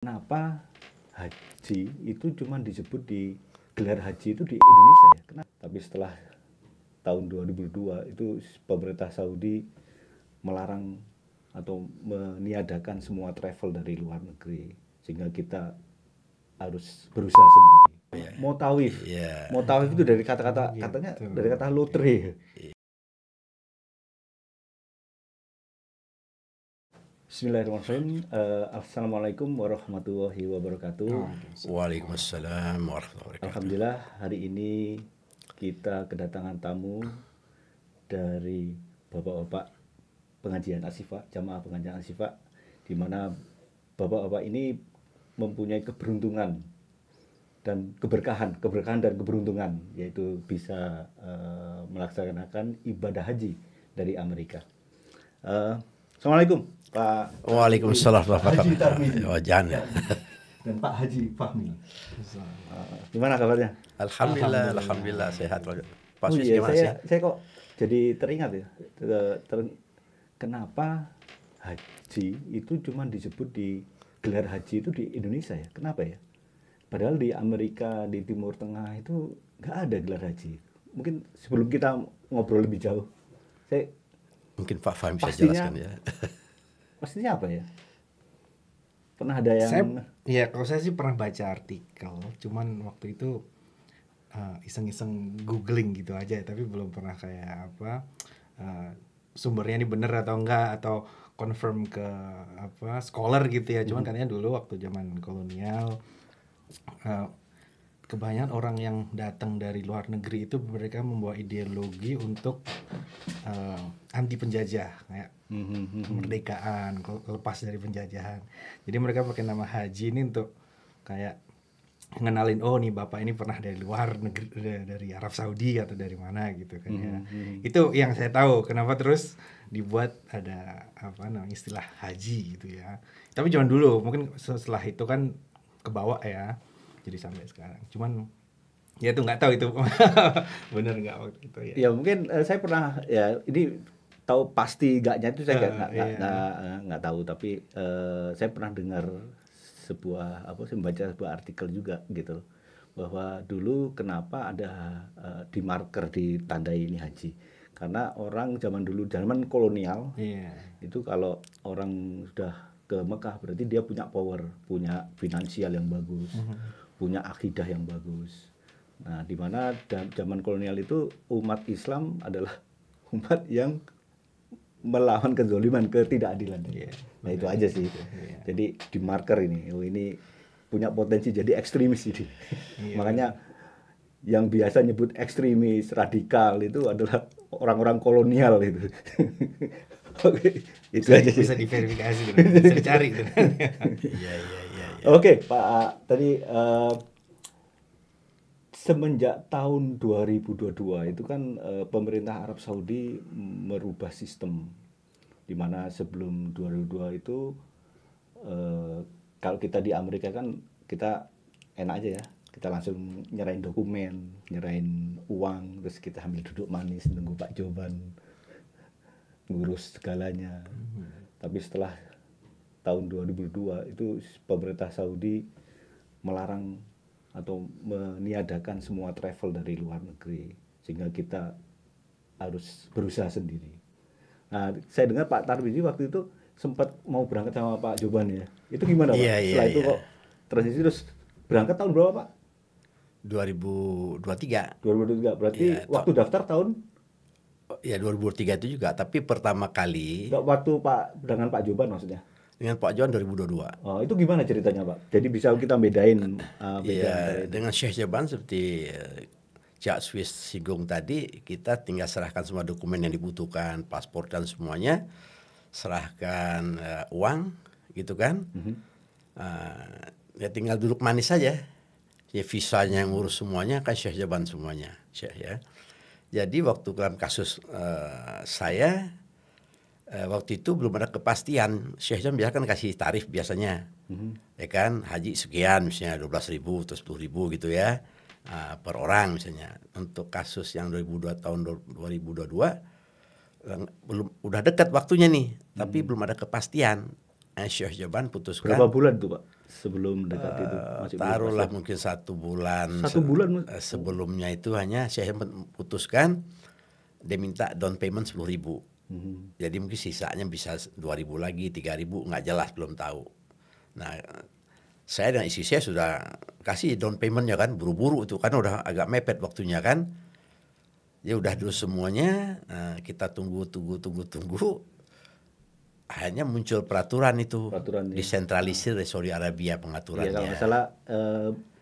Kenapa haji itu cuma disebut di gelar haji itu di Indonesia ya? Kenapa? Tapi setelah tahun 2002 itu pemerintah Saudi melarang atau meniadakan semua travel dari luar negeri, sehingga kita harus berusaha sendiri. Mau tawif itu dari kata-kata katanya dari kata lotre. Bismillahirrahmanirrahim. Assalamualaikum warahmatullahi wabarakatuh. Waalaikumsalam warahmatullahi wabarakatuh. Alhamdulillah hari ini kita kedatangan tamu dari bapak-bapak pengajian Asyifa, jamaah pengajian Asyifa, di mana bapak-bapak ini mempunyai keberuntungan dan keberkahan dan keberuntungan, yaitu bisa melaksanakan ibadah haji dari Amerika. Assalamualaikum Pak. Waalaikumsalam Haji Tarmizi. Wajan. Dan Pak Haji Fahmi. Gimana kabarnya? Alhamdulillah sehat. Pak Oh Sus iya, gimana sih? saya kok jadi teringat ya. Kenapa haji itu cuma disebut di gelar haji itu di Indonesia ya? Kenapa ya? Padahal di Amerika, di Timur Tengah itu nggak ada gelar haji. Mungkin sebelum kita ngobrol lebih jauh, Mungkin Pak Fahmi bisa pastinya- jelaskan ya. pastinya apa ya? Pernah ada yang Kalau saya sih pernah baca artikel, cuman waktu itu iseng-iseng googling gitu aja, tapi belum pernah kayak sumbernya ini bener atau enggak, atau confirm ke scholar gitu ya. Cuman katanya dulu waktu zaman kolonial kebanyakan orang yang datang dari luar negeri itu mereka membawa ideologi untuk anti penjajah, kayak kemerdekaan, lepas dari penjajahan. Jadi mereka pakai nama haji ini untuk kayak ngenalin, oh nih bapak ini pernah dari luar negeri, dari Arab Saudi atau dari mana gitu kan ya. Itu yang saya tahu kenapa terus dibuat ada istilah haji gitu ya. Tapi jangan dulu, mungkin setelah itu kan kebawa ya, jadi sampai sekarang. Cuman ya itu nggak tahu itu bener nggak waktu itu ya. Ya mungkin saya pernah ya, ini tahu pasti enggaknya itu saya nggak tahu, tapi saya pernah dengar saya membaca sebuah artikel juga gitu, bahwa dulu kenapa ada di marker ditandai ini haji, karena orang zaman dulu, zaman kolonial itu kalau orang sudah ke Mekah berarti dia punya power, punya finansial yang bagus, punya akidah yang bagus. Nah, di mana zaman kolonial itu umat Islam adalah umat yang melawan kezaliman, ketidakadilan. Nah, itu aja sih. Jadi di marker ini punya potensi jadi ekstremis ini. Makanya yang biasa nyebut ekstremis radikal itu adalah orang-orang kolonial itu. Oke, itu aja sih. Bisa diverifikasi gitu. Bisa dicari gitu. Iya. Oke, Pak, tadi semenjak tahun 2022 itu kan pemerintah Arab Saudi merubah sistem, di mana sebelum 2002 itu kalau kita di Amerika kan kita enak aja ya, kita langsung nyerahin dokumen, nyerahin uang, terus kita ambil duduk manis nunggu Pak Joban ngurus segalanya. Tapi setelah tahun 2002 itu pemerintah Saudi melarang atau meniadakan semua travel dari luar negeri, sehingga kita harus berusaha sendiri. Nah, saya dengar Pak Tarmizi waktu itu sempat mau berangkat sama Pak Joban ya. Itu gimana Pak? Setelah itu kok transisi terus berangkat tahun berapa Pak? 2023. 2023. Berarti waktu daftar tahun? Ya 2023 itu juga, tapi pertama kali Waktu dengan Pak Joban maksudnya? dengan Pak Johan 2022. Oh, itu gimana ceritanya Pak? Jadi bisa kita bedain Dengan Syekh Jaban seperti Cak Swiss singgung tadi, kita tinggal serahkan semua dokumen yang dibutuhkan, paspor dan semuanya, serahkan uang gitu kan. Ya tinggal duduk manis saja. Ya visanya yang ngurus semuanya kan Syekh Jaban semuanya, Syekh ya. Jadi waktu dalam kasus saya waktu itu belum ada kepastian. Syekh Jaban biasa kan kasih tarif biasanya, ya kan, haji sekian misalnya 12.000 atau 10.000 gitu ya per orang misalnya. Untuk kasus yang 2022 belum, udah dekat waktunya nih, tapi belum ada kepastian. Syekh Jaban putuskan. Berapa bulan tuh Pak? sebelum mendekati itu? Masih belum Taruhlah masuk. mungkin 1 bulan. 1 bulan, Mas? Sebelumnya itu hanya saya memutuskan dia minta down payment 10.000. Jadi mungkin sisanya bisa 2.000 lagi, 3.000, nggak jelas, belum tahu. Nah, saya dan istri saya sudah kasih down paymentnya kan, buru-buru itu kan udah agak mepet waktunya kan. Ya udah dulu semuanya, kita tunggu. Akhirnya muncul peraturan itu, Peraturan, ya. disentralisir dari Saudi Arabia Iya, pengaturannya. kalau nggak salah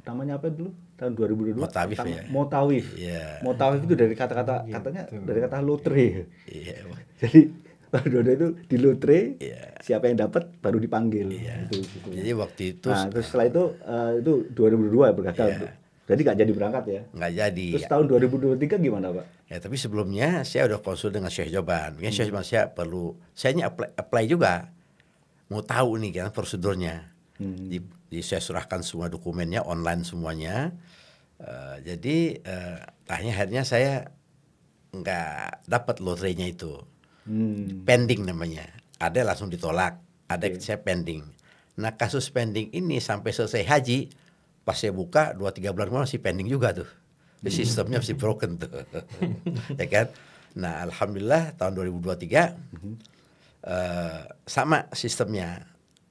namanya apa dulu? Tahun 2022. Motawif, tentang ya. Motawif. Iya. Motawif itu dari kata-kata katanya dari kata lotre. Iya. Jadi Dodo itu di lotre, Iya. siapa yang dapat baru dipanggil. Itu. Jadi waktu itu Nah, terus setelah itu 2022 ya bergagal. Iya. Jadi nggak jadi berangkat ya. nggak jadi. Terus tahun 2023 gimana, Pak? Ya, tapi sebelumnya saya udah konsul dengan Syekh Joban. Mungkin Syekh Joban saya perlu, saya ini apply juga. Mau tahu nih kan prosedurnya. Saya serahkan semua dokumennya online semuanya. Jadi akhirnya saya nggak dapat lotrenya itu. Pending namanya. Ada langsung ditolak, ada saya pending. Nah, kasus pending ini sampai selesai haji, pas saya buka 2-3 bulan kemudian masih pending juga tuh. Jadi sistemnya masih broken tuh. Ya kan? Nah, alhamdulillah tahun 2023 sama sistemnya.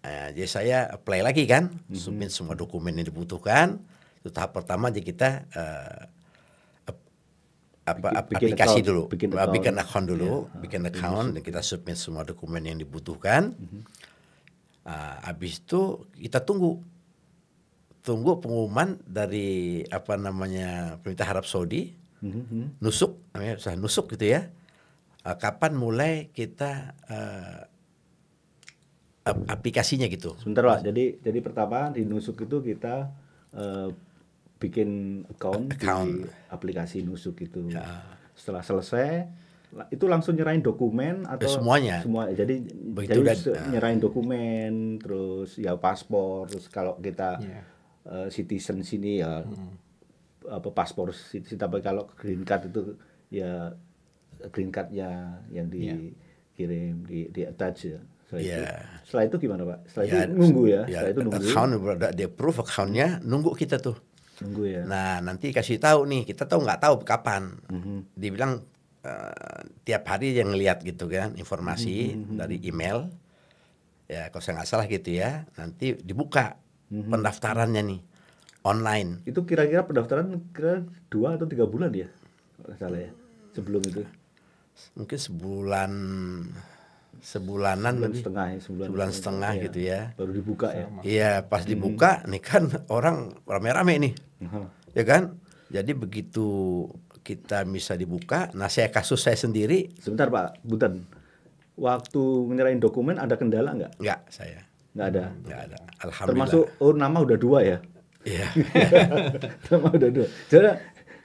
Jadi saya apply lagi kan, submit semua dokumen yang dibutuhkan. Itu tahap pertama, jadi kita aplikasi account, dulu, bikin account dulu, bikin account, dan kita submit semua dokumen yang dibutuhkan. Habis itu kita tunggu pengumuman dari pemerintah Arab Saudi, nusuk, namanya nusuk gitu ya. Kapan mulai kita aplikasinya gitu. Sebentar, Pak. Jadi pertama di Nusuk itu kita bikin account di aplikasi Nusuk itu. Setelah selesai itu langsung nyerahin dokumen atau semuanya. Semua. Jadi nyerahin dokumen, terus ya paspor, terus kalau kita citizen sini ya paspor citizen, tapi kalau green card itu ya green cardnya yang dikirim di attach ya. Setelah itu gimana, Pak? Setelah itu nunggu ya. Setelah itu nunggu. Account dia approve accountnya, nunggu kita tuh. Nunggu ya. Nah, nanti kasih tahu nih, kita nggak tahu kapan. Dibilang tiap hari yang ngelihat gitu kan informasi dari email. Ya, kalau saya nggak salah gitu ya. Nanti dibuka pendaftarannya nih online. Itu kira-kira pendaftaran kira 2 atau 3 bulan ya? Kalau salah ya. Sebelum itu. Mungkin sebulanan lebih. Sebulan setengah ya. gitu ya. Baru dibuka ya. Iya, pas dibuka nih kan orang rame-rame nih. Ya kan? Jadi begitu kita bisa dibuka, nah kasus saya sendiri. Sebentar, Pak, Butan. Waktu menyerahin dokumen ada kendala nggak? Nggak, saya. Nggak ada. Nggak ada. Alhamdulillah. Termasuk nama udah 2 ya? Iya. Nama udah 2. Jadi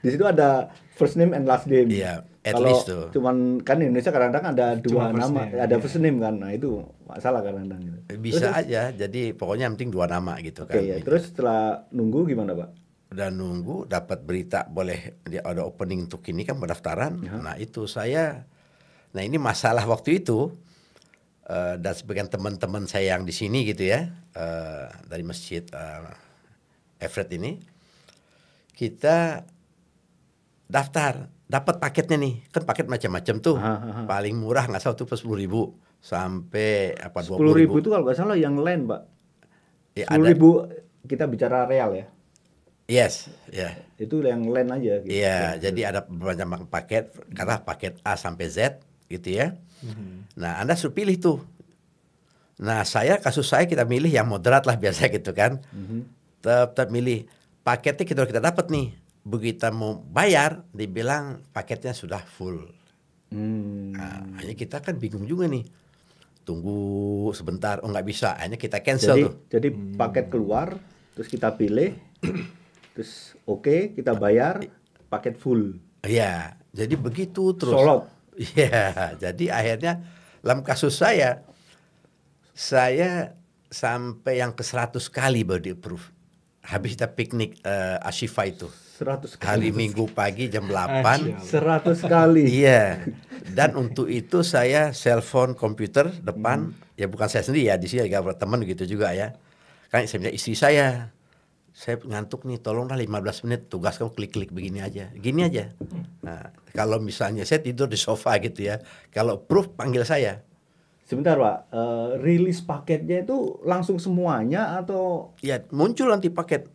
di situ ada first name and last name. Iya, at Kalau least tuh. cuman kan di Indonesia kadang-kadang ada 2 nama, name, ada first name kan. Nah, itu masalah kadang-kadang gitu. Bisa aja, jadi pokoknya yang penting 2 nama gitu kan. Ya. Terus setelah nunggu gimana, Pak? Udah nunggu, dapat berita boleh ada opening untuk ini kan pendaftaran. Nah itu nah ini masalah waktu itu dan sebagian teman-teman saya yang di sini gitu ya, dari masjid Everett ini, kita daftar, dapat paketnya nih, kan paket macam-macam tuh. Paling murah nggak salah tuh 10.000 sampai 20.000 itu kalau nggak salah yang land, Pak. Ya, 10.000 kita bicara real ya. Yes, ya. Yeah. Itu yang land aja gitu. Iya, jadi ada berbagai paket, karena paket A sampai Z gitu ya. Nah, Anda suruh pilih tuh. Nah, kasus saya kita milih yang moderat lah biasa gitu kan. Tetap milih paketnya kita dapat nih. Begitu mau bayar, dibilang paketnya sudah full. Nah, hanya kita kan bingung juga nih. Tunggu sebentar, nggak bisa. Hanya kita cancel tuh. Jadi paket keluar, terus kita pilih. Terus kita bayar paket full. Iya, jadi begitu terus. Solot. Iya, jadi akhirnya dalam kasus saya sampai yang ke 100 kali baru di-approve. Habis kita piknik Ashifa itu. 100 kali. Hari Minggu pagi jam 8. 100 kali. Iya. Dan untuk itu saya cellphone komputer depan, ya bukan saya sendiri ya, di sini ada teman gitu juga ya. Kan saya bilang istri saya ngantuk nih, tolonglah 15 menit tugas kamu klik-klik begini aja, gini aja. Nah, kalau misalnya saya tidur di sofa gitu ya, kalau proof panggil saya. Sebentar Pak, rilis paketnya itu langsung semuanya atau? Ya muncul nanti paket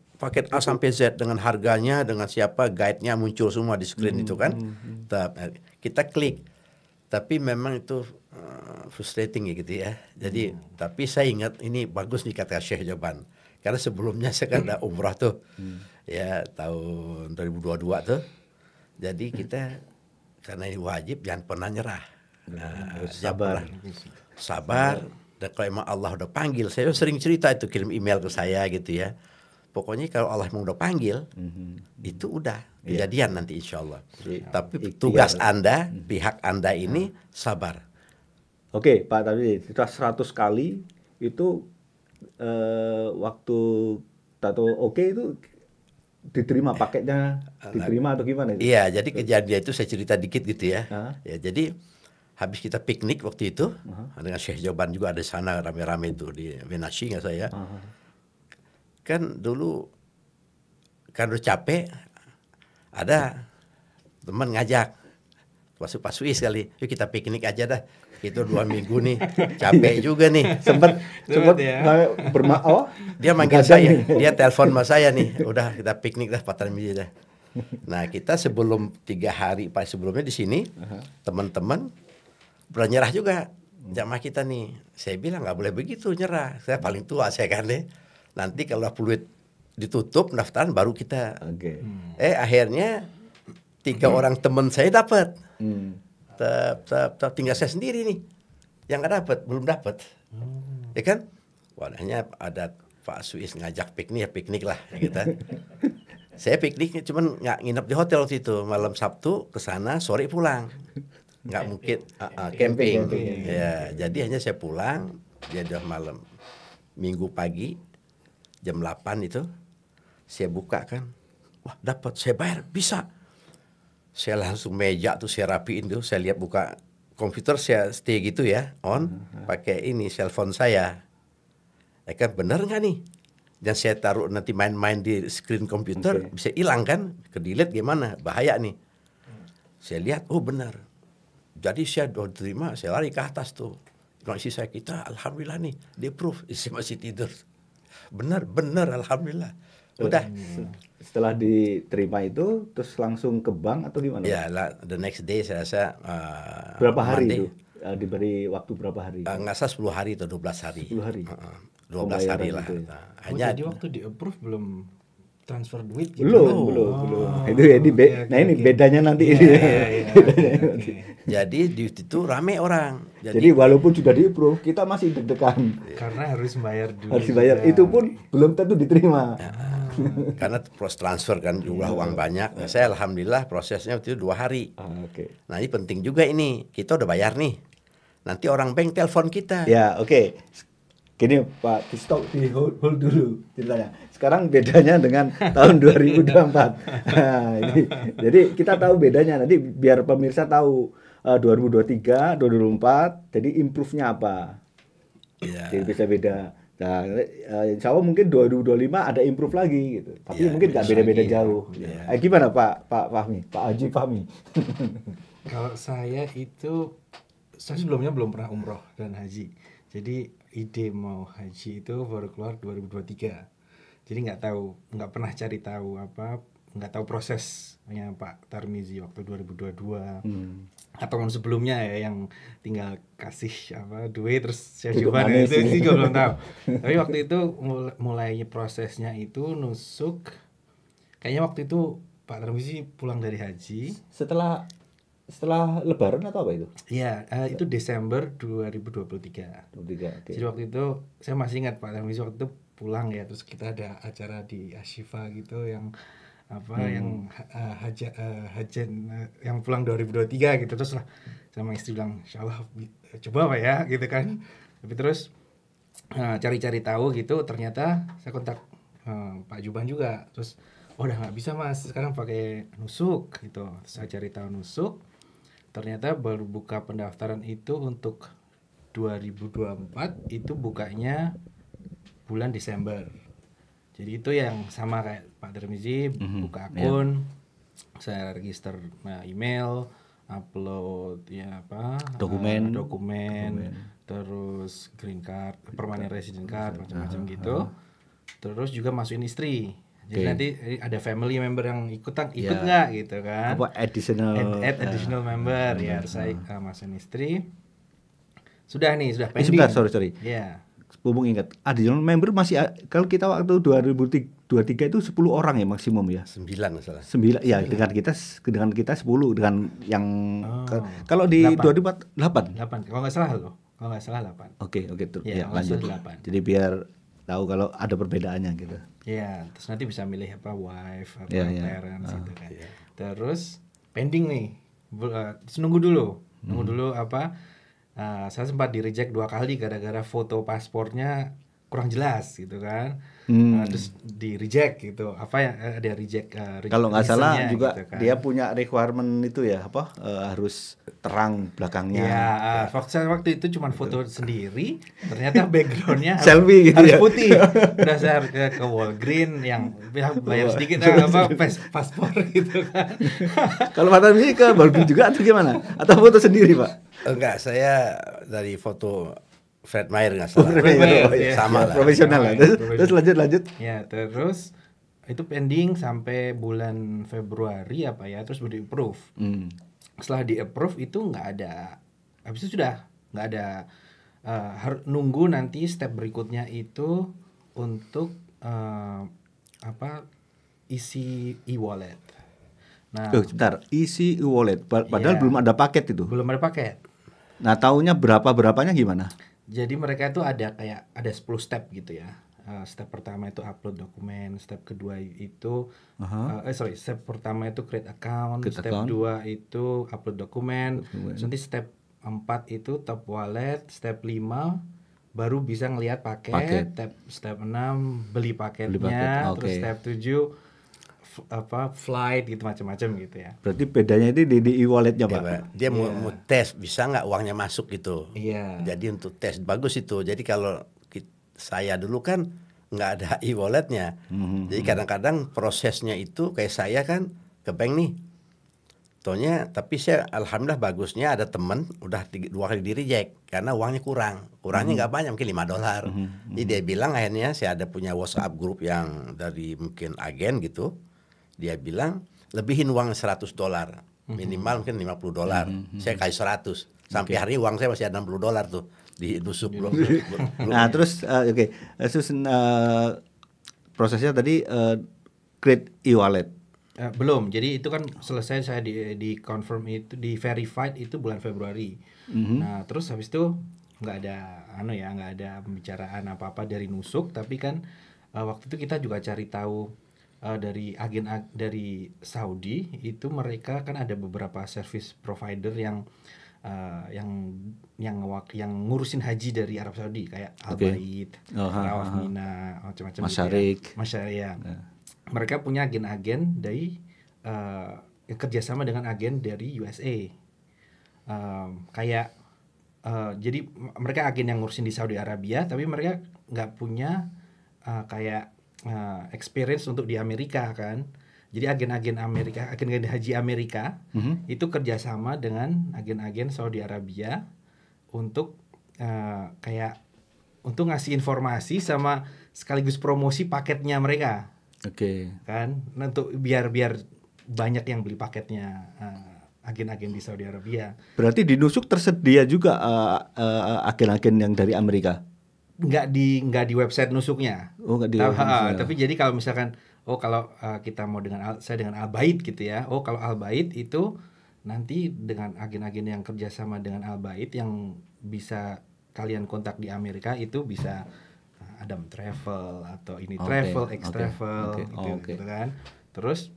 A sampai Z dengan harganya, dengan siapa, guide-nya muncul semua di screen itu kan. Kita klik. Tapi memang itu frustrating ya gitu ya. Jadi tapi saya ingat ini bagus nih kata Syekh Joban. Karena sebelumnya saya kan ada umrah tuh. Ya tahun 2022 tuh. Jadi kita karena ini wajib jangan pernah nyerah. Sabar. Dan kalau emang Allah udah panggil, saya sering cerita itu, kirim email ke saya gitu ya. Pokoknya kalau Allah emang udah panggil, itu udah kejadian nanti insya Allah. Tapi tugas Anda, pihak Anda ini sabar. Oke Pak, tadi kita 100 kali itu waktu tato oke itu diterima paketnya, diterima atau gimana itu? Iya, jadi kejadian itu saya cerita dikit gitu ya. Ya jadi habis kita piknik waktu itu dengan Syekh Joban juga ada di sana rame-rame itu di Venashi nggak saya. Kan dulu kan udah capek, ada teman ngajak Pak Suis kali, yuk kita piknik aja dah. Itu 2 minggu nih, capek juga nih. Sempet ya. Dia manggil saya, dia telepon sama saya nih, udah kita piknik dah Pak Tarmizi dah. Nah kita sebelum 3 hari Pak sebelumnya di sini, teman-teman bernyerah juga jamaah kita nih. Saya bilang nggak boleh begitu nyerah. Saya paling tua saya kan deh. Nanti kalau peluit ditutup pendaftaran baru kita. Akhirnya 3 orang teman saya dapat. Tinggal saya sendiri nih yang nggak dapat, belum dapat. Ya kan? Wadahnya ada Pak Suis ngajak piknik lah gitu. Saya piknik cuman nggak nginep di hotel waktu itu. Malam Sabtu ke sana, sore pulang. Nggak mungkin camping. Ya, jadi hanya saya pulang, dia udah malam. Minggu pagi jam 8 itu saya buka kan. Wah, dapat, saya bayar, bisa. Saya langsung meja tuh saya rapiin tuh, saya lihat buka komputer, saya stay gitu ya, on, pakai ini cellphone saya. Ya kan benar nggak nih? Dan saya taruh nanti main-main di screen komputer, bisa hilang kan? Ke delete gimana? Bahaya nih. Saya lihat, oh benar. Jadi saya udah terima, saya lari ke atas tuh. Isi saya kita, alhamdulillah nih, di approve. Isi masih tidur. Benar, alhamdulillah. Udah. Setelah diterima itu, terus langsung ke bank atau gimana? Ya, the next day saya rasa. Berapa hari Monday, itu? Diberi waktu berapa hari? Nggak salah 10 hari atau 12 hari. 10 hari? 12 hari lah. Ya? Jadi waktu di approve belum transfer duit gitu? Belum. Itu jadi ini bedanya nanti. Jadi di itu rame orang. Jadi walaupun sudah di approve, kita masih deg-degan. Karena harus bayar dulu. Harus bayar. Itu pun belum tentu diterima. Karena proses transfer kan jumlah uang banyak. Nah, saya alhamdulillah prosesnya itu 2 hari. Nah ini penting juga ini. Kita udah bayar nih. Nanti orang bank telepon kita. Ya oke. Gini Pak, di stop, di hold dulu ceritanya. Sekarang bedanya dengan tahun 2024. Nah, jadi kita tahu bedanya. Nanti biar pemirsa tahu 2023, 2024. Jadi improve-nya apa? Jadi bisa beda. Nah, insya Allah mungkin 2025 ada improve lagi gitu. Tapi mungkin nggak beda-beda jauh. Gimana Pak Fahmi? Pak Haji Fahmi? Kalau saya sebelumnya belum pernah umroh dan haji. Jadi ide mau haji itu baru keluar 2023. Jadi nggak pernah cari tahu nggak tahu prosesnya Pak Tarmizi waktu 2022 ataupun sebelumnya ya yang tinggal kasih duit terus saya coba itu juga belum tahu. Tapi waktu itu mulai prosesnya itu nusuk. Kayaknya waktu itu Pak Tarmizi pulang dari haji setelah Lebaran atau apa itu? Iya, itu Desember 2023. Jadi waktu itu saya masih ingat Pak Tarmizi waktu itu pulang ya, terus kita ada acara di Ashifa gitu yang yang hajan yang pulang 2023 gitu, terus lah sama istri bilang insyaallah coba Pak ya gitu kan. Tapi terus cari-cari tahu gitu, ternyata saya kontak Pak Juban juga, terus udah nggak bisa Mas sekarang pakai nusuk gitu. Saya cari tahu nusuk, ternyata baru buka pendaftaran itu untuk 2024 itu bukanya bulan Desember. Jadi itu yang sama kayak Pak Tarmizi, buka akun, saya register email, upload dokumen, terus green card, permanent resident card, macam-macam gitu. Terus juga masukin istri. Jadi nanti ada family member yang ikut nggak gitu kan? Apa additional member ya, harus saya masukin istri. Sudah pending. Sebentar, sorry. Iya. Bumung ingat, additional member masih kalau kita waktu 2023 itu 10 orang ya maksimum ya. 9 salah. 9 ya, dengan kita 10 dengan yang kalau di 2008 kalau nggak salah loh. Kalau nggak salah 8. Oke, tuh. Ya, lanjut. 8. Jadi biar tahu kalau ada perbedaannya gitu. Iya, terus nanti bisa milih wife, parents gitu kan. Terus pending nih. Nunggu dulu saya sempat di reject 2 kali gara-gara foto paspornya kurang jelas gitu kan. Terus di reject gitu. Ada reject kalau nggak salah juga gitu kan. dia punya requirement itu ya harus terang belakangnya. Ya, waktu itu cuma foto sendiri, ternyata backgroundnya selfie gitu harus ya? putih. Udah saya ke Walgreen yang bayar sedikit paspor gitu kan. Kalau Pak Tarmizi ke Walgreen juga atau gimana? Atau foto sendiri Pak? Enggak, saya dari foto Fred Meyer nggak salah. Sama lah. Profesional lah. Terus lanjut. Ya, terus itu pending sampai bulan Februari terus di approve. Setelah di approve itu nggak ada, habis itu sudah nggak ada, harus nunggu nanti step berikutnya itu untuk isi e-wallet. Nah, sebentar, isi e-wallet padahal belum ada paket itu. Belum ada paket. Nah, taunya berapanya gimana? Jadi mereka itu ada 10 step gitu ya. Step pertama itu upload dokumen, step kedua itu step pertama itu create account, step 2 itu upload dokumen. Nanti step 4 itu top wallet, step 5 baru bisa ngelihat paket. Step 6 beli paketnya, terus step 7 flight gitu, macam-macam gitu ya. Berarti bedanya itu di e-walletnya Pak. Ya, dia mau tes bisa nggak uangnya masuk gitu. Iya. Jadi untuk tes bagus itu. Jadi kalau saya dulu kan nggak ada e-walletnya. Jadi kadang-kadang prosesnya itu kayak saya kan ke bank nih. Tapi saya alhamdulillah bagusnya ada teman udah 2 kali di reject karena uangnya kurangnya nggak banyak, mungkin $5. Jadi dia bilang akhirnya saya ada punya WhatsApp grup yang dari mungkin agen gitu, dia bilang lebihin uang $100 minimal mungkin $50. Saya kasih 100 sampai hari uang saya masih ada $60 tuh di nusuk belum. Nah terus terus prosesnya tadi create e-wallet. Belum, jadi itu kan selesai saya di confirm itu, di verified itu bulan Februari. Nah terus habis itu nggak ada pembicaraan apa-apa dari nusuk, tapi kan waktu itu kita juga cari tahu dari agen dari Saudi itu, mereka kan ada beberapa service provider yang ngurusin haji dari Arab Saudi kayak Al Bait, Rawaf Mina, macam-macam Masyarik. Ya. Mereka punya agen-agen dari kerjasama dengan agen dari USA. Jadi mereka agen yang ngurusin di Saudi Arabia, tapi mereka nggak punya experience untuk di Amerika kan. Jadi agen-agen haji Amerika itu kerjasama dengan agen-agen Saudi Arabia untuk untuk ngasih informasi sama sekaligus promosi paketnya mereka. Kan untuk biar banyak yang beli paketnya agen-agen di Saudi Arabia. Berarti di nusuk tersedia juga agen-agen yang dari Amerika? Nggak di website nusuknya. Nggak di tapi jadi kalau misalkan kalau kita mau saya dengan Al Bait gitu ya. Kalau Al Bait itu nanti dengan agen-agen yang kerjasama dengan Al Bait yang bisa kalian kontak di Amerika itu bisa Adam Travel atau ini Travel, X Travel gitu kan. Terus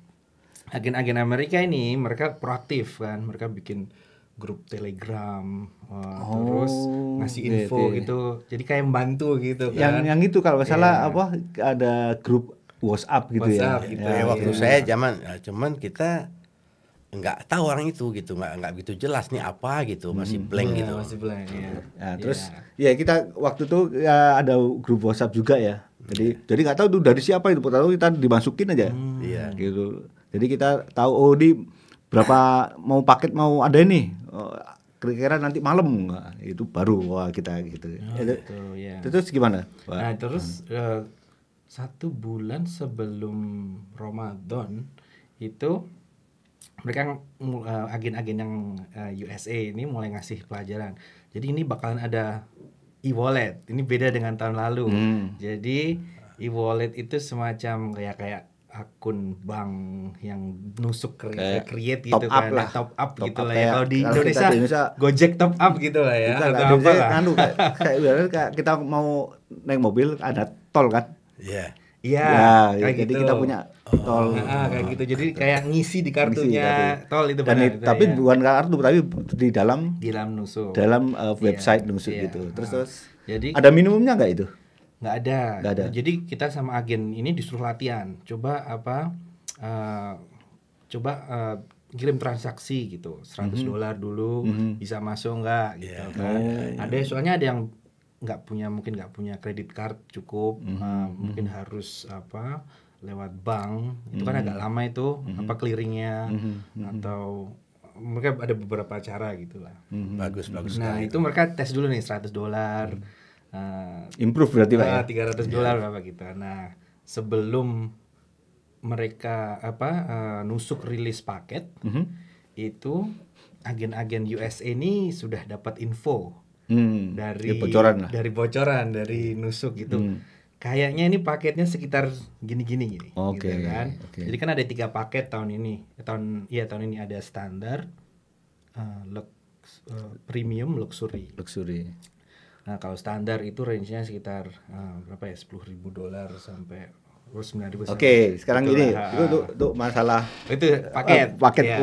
agen-agen Amerika ini mereka proaktif kan, mereka bikin grup Telegram, terus ngasih info gitu. Jadi kayak membantu gitu kan. Yang itu kalau salah ada grup WhatsApp gitu WhatsApp ya. gitu. Waktu saya cuman kita nggak tahu orang itu gitu, nggak begitu jelas nih apa gitu, masih blank gitu. Masih blank ya. Nah, terus ya kita waktu itu ya ada grup WhatsApp juga ya. Jadi nggak tahu tuh dari siapa itu, tahu kita dimasukin aja. Iya. Gitu. Jadi kita tahu oh di berapa mau paket mau ada nih. Oh, kira-kira nanti malam itu baru wah kita gitu. Gitu, ya. Terus gimana? Pak? Nah, terus 1 bulan sebelum Ramadan itu mereka agen-agen yang USA ini mulai ngasih pelajaran. Jadi ini bakalan ada e-wallet. Ini beda dengan tahun lalu. Jadi e-wallet itu semacam kayak akun bank yang nusuk create gitu top up kan, lah. top up Top gitu up lah ya. Kalau di kayak Indonesia, kita di Indonesia Gojek top up gitu lah ya. Atau apa lah. Kayak kita mau naik mobil ada tol kan? Iya. Iya, Ya, kayak jadi gitu. kita punya tol. Kayak gitu. Jadi kayak ngisi di kartunya tol itu Dan benar. tapi ya. bukan kartu tapi di dalam Di dalam nusuk. website nusuk Iya. gitu. Terus Jadi ada minimumnya nggak itu? nggak ada. Nggak ada. Jadi kita sama agen ini disuruh latihan. Coba kirim transaksi gitu, $100 dulu bisa masuk nggak gitu kan. Ada soalnya ada yang mungkin nggak punya kredit card cukup, mungkin harus lewat bank. Itu kan agak lama itu clearingnya atau mereka ada beberapa cara gitulah. Bagus Nah, itu mereka tes dulu nih $100. Improve berarti Pak ya? $300 berapa gitu. Nah, sebelum mereka nusuk rilis paket, itu agen-agen USA ini sudah dapat info dari bocoran dari nusuk gitu. Kayaknya ini paketnya sekitar gini. Oke, gitu kan. oke. Jadi kan ada 3 paket tahun ini. Tahun ini ada standar, premium, luxury. Nah, kalau standar itu range-nya sekitar berapa ya? $10.000 sampai $9.000. Oke, sekarang Gitu ini lah. itu untuk masalah Itu paket. paket Ya,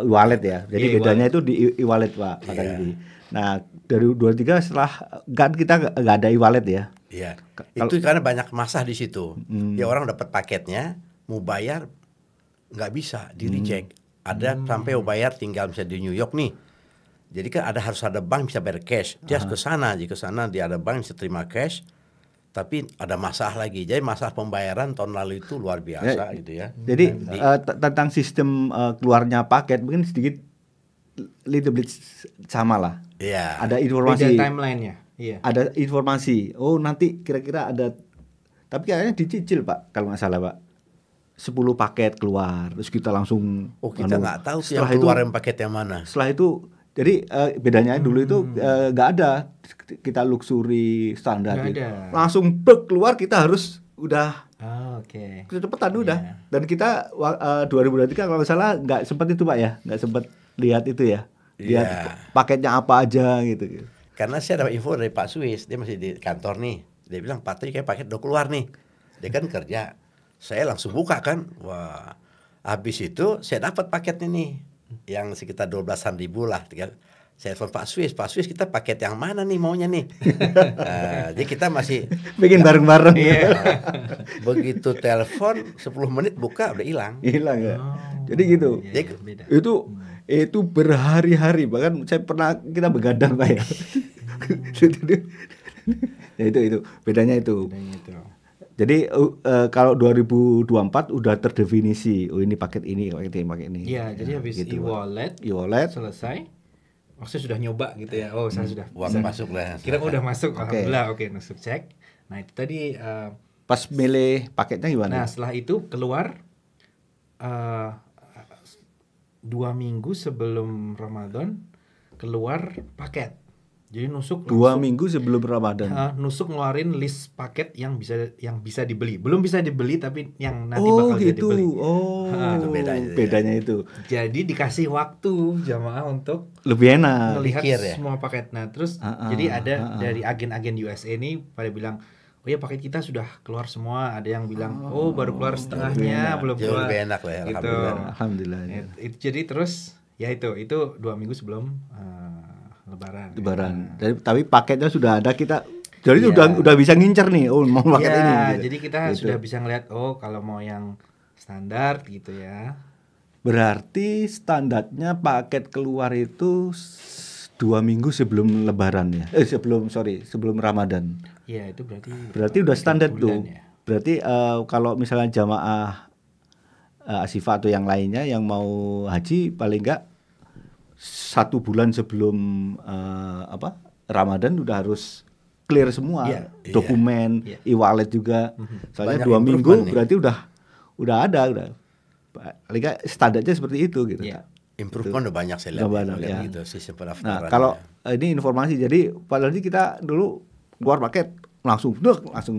wallet ya. Jadi Iya, bedanya itu di e-wallet Pak Tadi. Nah, dari 23 setelah kita nggak ada e-wallet ya. Iya. Itu karena banyak masalah di situ. Ya orang dapat paketnya, mau bayar nggak bisa, di reject. Ada sampai mau bayar tinggal misalnya di New York nih. Jadi kan harus ada bank bisa bayar cash. Dia harus ke sana, jika ke sana dia ada bank bisa terima cash. Tapi ada masalah lagi. Jadi masalah pembayaran tahun lalu itu luar biasa gitu ya. Jadi tentang sistem keluarnya paket mungkin sedikit little bit sama lah. Iya. Ada Beda informasi. timeline-nya. Iya. Ada informasi. Oh, nanti kira-kira ada. Tapi kayaknya dicicil, Pak, kalau nggak salah, Pak. 10 paket keluar, terus kita langsung Kita nggak tahu sih yang setelah keluar itu, yang paket yang mana. Setelah itu jadi bedanya dulu itu nggak ada kita luxury standar Nggak gitu. ada. Langsung keluar kita harus udah Oke. kecepatan udah. Dan kita 2023 kalau nggak salah nggak sempat itu Pak ya, nggak sempat lihat itu ya. Lihat paketnya apa aja gitu. Karena saya dapat info dari Pak Suis, dia masih di kantor nih. Dia bilang, Pak Tri kayak paket udah keluar nih. Dia kan kerja. Saya langsung buka kan. Wah, habis itu saya dapat paketnya nih. Yang sekitar 12-an ribu lah. Saya telepon Pak Suis kita paket yang mana nih maunya nih. Jadi kita masih bikin bareng-bareng. Iya. Begitu telepon 10 menit buka udah hilang. Hilang ya. Jadi gitu. Iya, beda. Itu berhari-hari, bahkan kita begadang Pak ya. Ya itu bedanya itu. Jadi kalau 2024 udah terdefinisi, oh ini paket ini. Iya, jadi habis gitu, e-wallet selesai, maksudnya sudah nyoba gitu ya. Oh, saya sudah Uang masuk lah. Kira udah masuk, alhamdulillah. Oke, masuk cek. Nah, itu tadi pas milih paketnya gimana? Nah, setelah itu keluar 2 minggu sebelum Ramadan keluar paket. Jadi nusuk 2 minggu sebelum Ramadan. Nusuk ngeluarin list paket yang bisa dibeli. Belum bisa dibeli tapi yang nanti bakal bisa dibeli. Itu bedanya itu. Jadi dikasih waktu jamaah untuk lebih enak melihat semua paket. Nah, terus jadi ada dari agen-agen USA ini pada bilang, "Oh ya, paket kita sudah keluar semua." Ada yang bilang, "Oh, baru keluar setengahnya, belum Jauh keluar." lebih enak lah ya, gitu. Alhamdulillah. Jadi terus ya itu 2 minggu sebelum Lebaran. Tapi paketnya sudah ada kita. Jadi udah bisa ngincer nih. Oh, mau paket ini. Gitu. Jadi kita sudah bisa ngeliat kalau mau yang standar gitu ya. Berarti standarnya paket keluar itu 2 minggu sebelum Lebaran ya? Sebelum Ramadan. Iya, itu Berarti udah standar tuh. ya. Berarti kalau misalnya jamaah Ashifa atau yang lainnya yang mau haji paling enggak 1 bulan sebelum Ramadan udah harus clear semua, dokumen, e-wallet juga. Soalnya Banyak 2 minggu improvement nih. berarti udah ada. Paling enggak standarnya seperti itu gitu. Iya. Improvement udah banyak saya lihat, Ya. gitu sistem Nah, pendaftaran. kalau ini informasi, jadi padahal kita dulu keluar paket langsung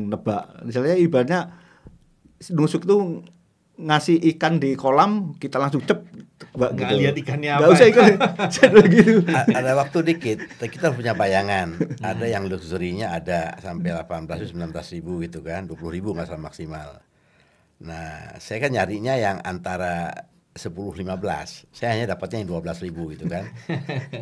nebak. Misalnya ibaratnya nusuk itu ngasih ikan di kolam, kita langsung Nggak lihat ikannya apa. Nggak usah ikan, gitu. Ada waktu dikit, kita punya bayangan. Ada yang luxury-nya ada sampai 18.000 19.000 gitu kan, 20.000 nggak salah maksimal. Nah, saya kan nyarinya yang antara 10-15, saya hanya dapatnya yang 12.000 gitu kan.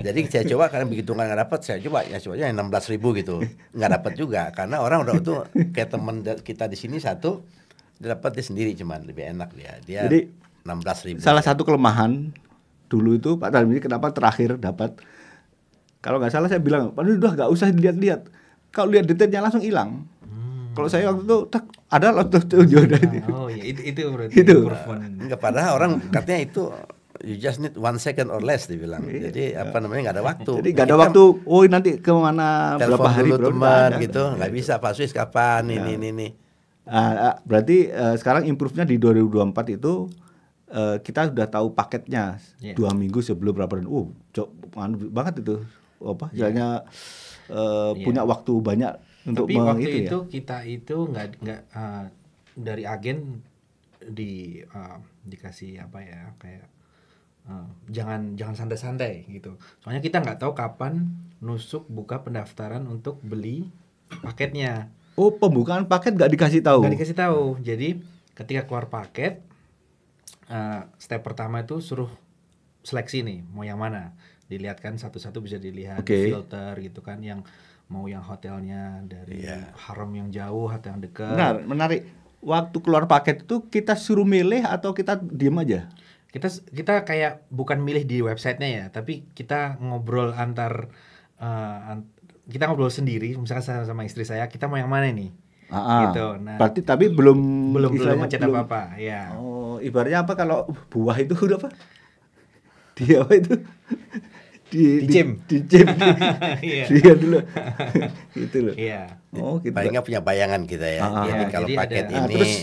Jadi saya coba karena begitu nggak dapat, saya coba yang 16.000 gitu, nggak dapat juga karena orang udah tuh kayak teman kita di sini satu, dia dapat dia sendiri cuman lebih enak dia Jadi 16.000. salah satu kelemahan dulu itu Pak Tarmizi kenapa terakhir dapat, kalau nggak salah saya bilang, Pak udah nggak usah dilihat-lihat, kalau lihat detailnya langsung hilang. Kalau saya waktu itu ada loh tuh Oh iya, itu berarti Itu. improvement. Enggak, padahal orang katanya itu you just need 1 second or less dibilang. Jadi nggak ada waktu. Jadi nggak ada waktu. Oh nanti kemana berapa hari dulu berapa teman ada. gitu, nggak bisa Pak Swiss kapan ini. Berarti sekarang improve-nya di 2024 itu kita sudah tahu paketnya 2 minggu sebelum Ramadan. Banget itu. Misalnya punya waktu banyak untuk tapi waktu itu itu kita itu nggak dari agen dikasih apa ya, kayak jangan santai-santai gitu. Soalnya kita nggak tahu kapan Nusuk buka pendaftaran untuk beli paketnya. Oh, pembukaan paket nggak dikasih tahu. Nggak dikasih tahu. Jadi ketika keluar paket, step pertama itu suruh seleksi nih mau yang mana. Dilihat kan satu-satu, bisa dilihat filter gitu kan, yang mau yang hotelnya dari haram yang jauh atau yang dekat. Benar, menarik. Waktu keluar paket itu kita suruh milih atau kita diem aja? Kita kayak bukan milih di websitenya ya, tapi kita ngobrol kita ngobrol sendiri. Misalkan saya sama istri saya, kita mau yang mana nih? Gitu. Nah, berarti tapi belum mencet apa-apa. Ya. Oh, ibaratnya apa kalau buah itu udah apa? Dia apa itu? Dicim. Dia dulu. Gitu loh. Iya. Oh, gitu. Paling nggak punya bayangan kita ya. Jadi kalau paket ini terus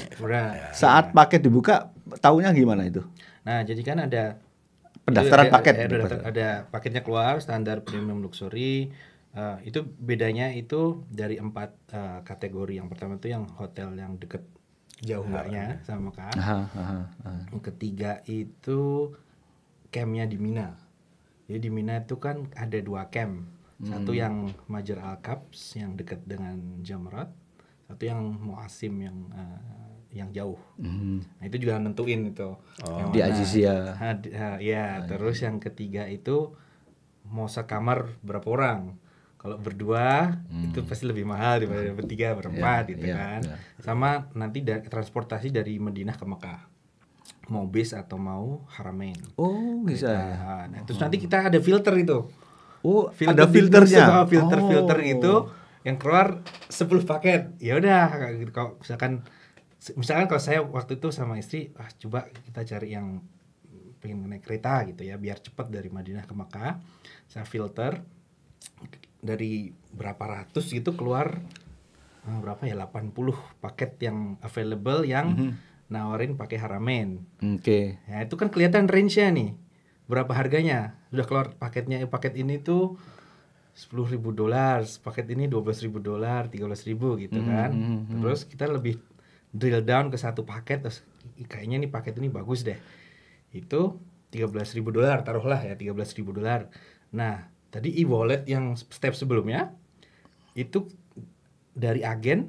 saat paket dibuka tahunya gimana itu? Nah, jadi kan ada pendaftaran paket. Ada paketnya keluar standar premium luxury. Itu bedanya itu dari 4 kategori. Yang pertama itu yang hotel yang deket jauh enggaknya sama Mekah. Yang ketiga itu campnya di Mina. Jadi di Mina itu kan ada 2 camp. Satu yang Majar Al-Kabs yang dekat dengan Jamrat, satu yang Muasim yang jauh. Nah, itu juga nentuin itu. Di Azizia. Terus yang ketiga itu mau sekamar berapa orang. Kalau berdua itu pasti lebih mahal daripada bertiga, berempat gitu kan. Sama nanti transportasi dari Madinah ke Mekah. Mau bis atau mau Haramain. Oh, bisa. Nah, terus nanti kita ada filter itu. Oh, ada filternya. Filter itu yang keluar 10 paket. Ya udah, kalau misalkan kalau saya waktu itu sama istri, coba kita cari yang pengen naik kereta gitu ya, biar cepat dari Madinah ke Mekah. Saya filter dari berapa ratus gitu keluar berapa ya, 80 paket yang available yang nawarin pakai Haramain. Ya, itu kan kelihatan range-nya nih. Berapa harganya? Sudah keluar paketnya, paket ini tuh $10.000, paket ini $12.000, $13.000 gitu kan. Terus kita lebih drill down ke satu paket, terus kayaknya nih paket ini bagus deh. Itu $13.000, taruhlah ya $13.000. Nah, tadi e-wallet yang step sebelumnya itu dari agen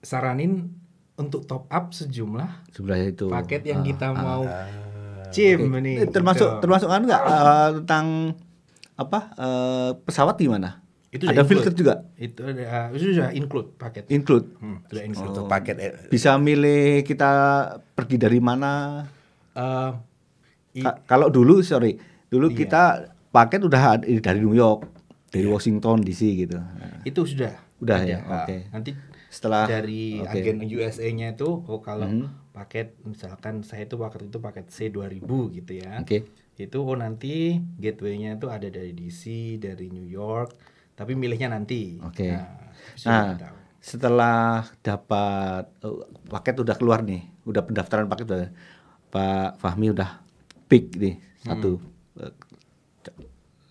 saranin untuk top up sejumlah itu paket yang kita mau nih. Termasuk kan enggak tentang pesawat gimana? Itu ada filter juga. Itu sudah include paket. Sudah include. Untuk paket bisa milih kita pergi dari mana. Kalau dulu dulu Iya. kita paket udah dari New York, dari Washington DC gitu. Nah, Itu sudah Udah ada. ya, oke. Nanti setelah dari oke. agen USA-nya itu, kalau paket misalkan saya itu waktu itu paket C2000 gitu ya. Oke. Itu nanti gateway-nya itu ada dari DC, dari New York, tapi milihnya nanti. Oke. Sudah Nah, tahu. setelah dapat paket udah keluar nih, udah pendaftaran paket udah, Pak Fahmi udah pick nih satu,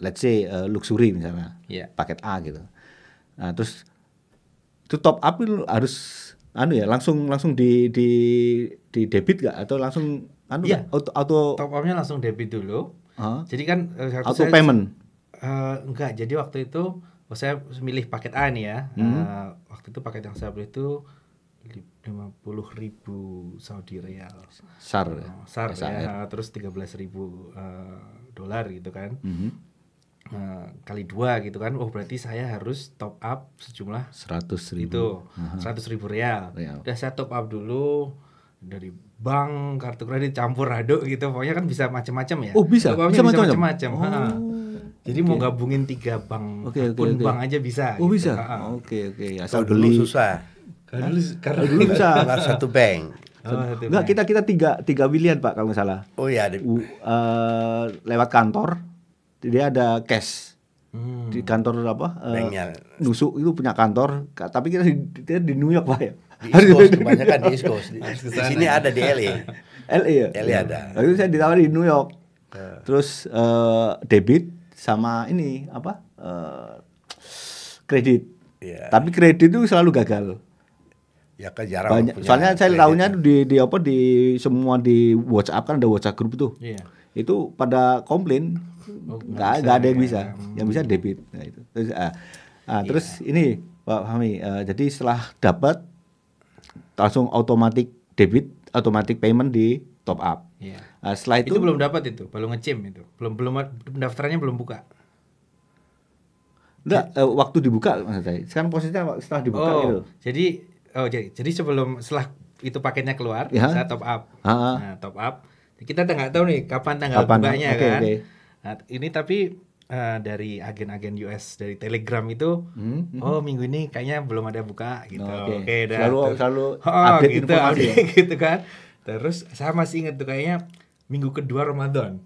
let's say luxury misalnya, Iya. paket A gitu. Nah, terus itu top up itu harus langsung di debit gak atau langsung Iya. auto Top up-nya langsung debit dulu. Hah? Jadi kan waktu auto saya- payment. Enggak, jadi waktu itu saya milih paket A nih ya. Waktu itu paket yang saya beli itu 50.000 Saudi Rial. SAR. SAR SAR. ya, terus 13.000 dolar gitu kan. Mhm. Kali 2 gitu kan. Oh, berarti saya harus top up sejumlah 100.000. itu 100.000 rial. Rial. Udah saya top up dulu dari bank, kartu kredit campur aduk gitu. Pokoknya kan bisa macam-macam ya. Oh, bisa? Top Bisa up-nya macam-macam? macam-macam. Oh, Ha. Jadi mau gabungin 3 bank, Oke. akun bank aja bisa. Oh, gitu. bisa. Ha. Oke. Kalau Asal dulu beli. susah. Karena Dulu bisa. Harus satu bank. Enggak, kita tiga pilihan Pak kalau nggak salah. Oh iya, Lewat kantor dia ada cash di kantor banknya. nusuk itu punya kantor, tapi kita di New York Pak ya. Di East Coast, kebanyakan di East Coast. Di sini ada di LA. LA ya. LA ada. Lalu saya ditawari di New York. Terus debit sama ini kredit. Iya. Tapi kredit itu selalu gagal. Ya kan jarang Banyak. punya Soalnya saya kredit. tahunya di semua di WhatsApp kan ada WhatsApp grup tuh. Iya. Itu pada komplain nggak ada yang bisa, yang bisa debit. Nah, itu. Terus ini Pak Fahmi, jadi setelah dapat langsung otomatis debit, automatic payment di top up. Iya. Setelah Itu belum dapat itu, belum ngecim itu. Belum pendaftarannya belum buka. enggak, waktu dibuka maksud saya. Sekarang posisinya setelah dibuka gitu. Jadi setelah itu paketnya keluar, Ya. saya top up. Ah. Nah, top up. Kita nggak tahu nih kapan tanggal Kapan? bukanya Oke, kan. oke. Nah, ini tapi dari agen-agen US dari Telegram itu, oh minggu ini kayaknya belum ada buka gitu. Oke. Oke, dah. Selalu Oh, update gitu, informasi ya? update gitu kan. Terus saya masih ingat tuh kayaknya minggu kedua Ramadan.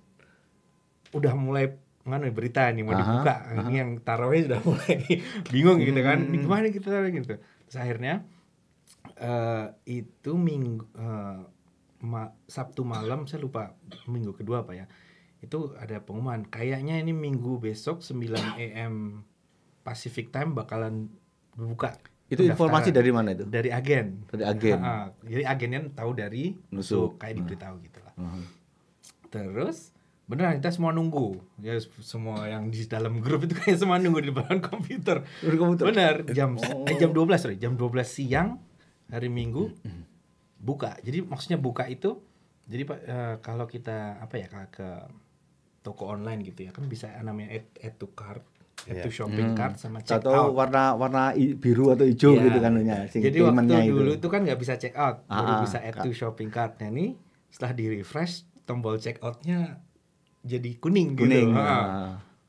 Udah mulai berita nih mau dibuka. Ini yang tarawih sudah mulai bingung gitu kan. Ini gimana kita gitu. Terus akhirnya itu minggu Sabtu malam, saya lupa minggu kedua apa ya. Itu ada pengumuman kayaknya ini minggu besok 9 AM Pacific Time bakalan buka. Itu informasi dari mana itu? Dari agen. Dari agen. Jadi agennya tahu dari nusuk kayak diberitahu gitu lah. Terus beneran kita semua nunggu. Ya semua yang di dalam grup itu kayak semua nunggu di depan komputer. Bener, jam 12 jam 12 siang hari Minggu buka. Jadi maksudnya buka itu jadi kalau kita ke toko online gitu ya kan bisa namanya add to cart, add to shopping cart sama check Atau out. warna biru atau hijau Iya. gitu kan Jadi waktu dulu itu kan nggak bisa check out, baru bisa add to shopping cart. Nah ini setelah di refresh tombol check outnya jadi kuning gitu.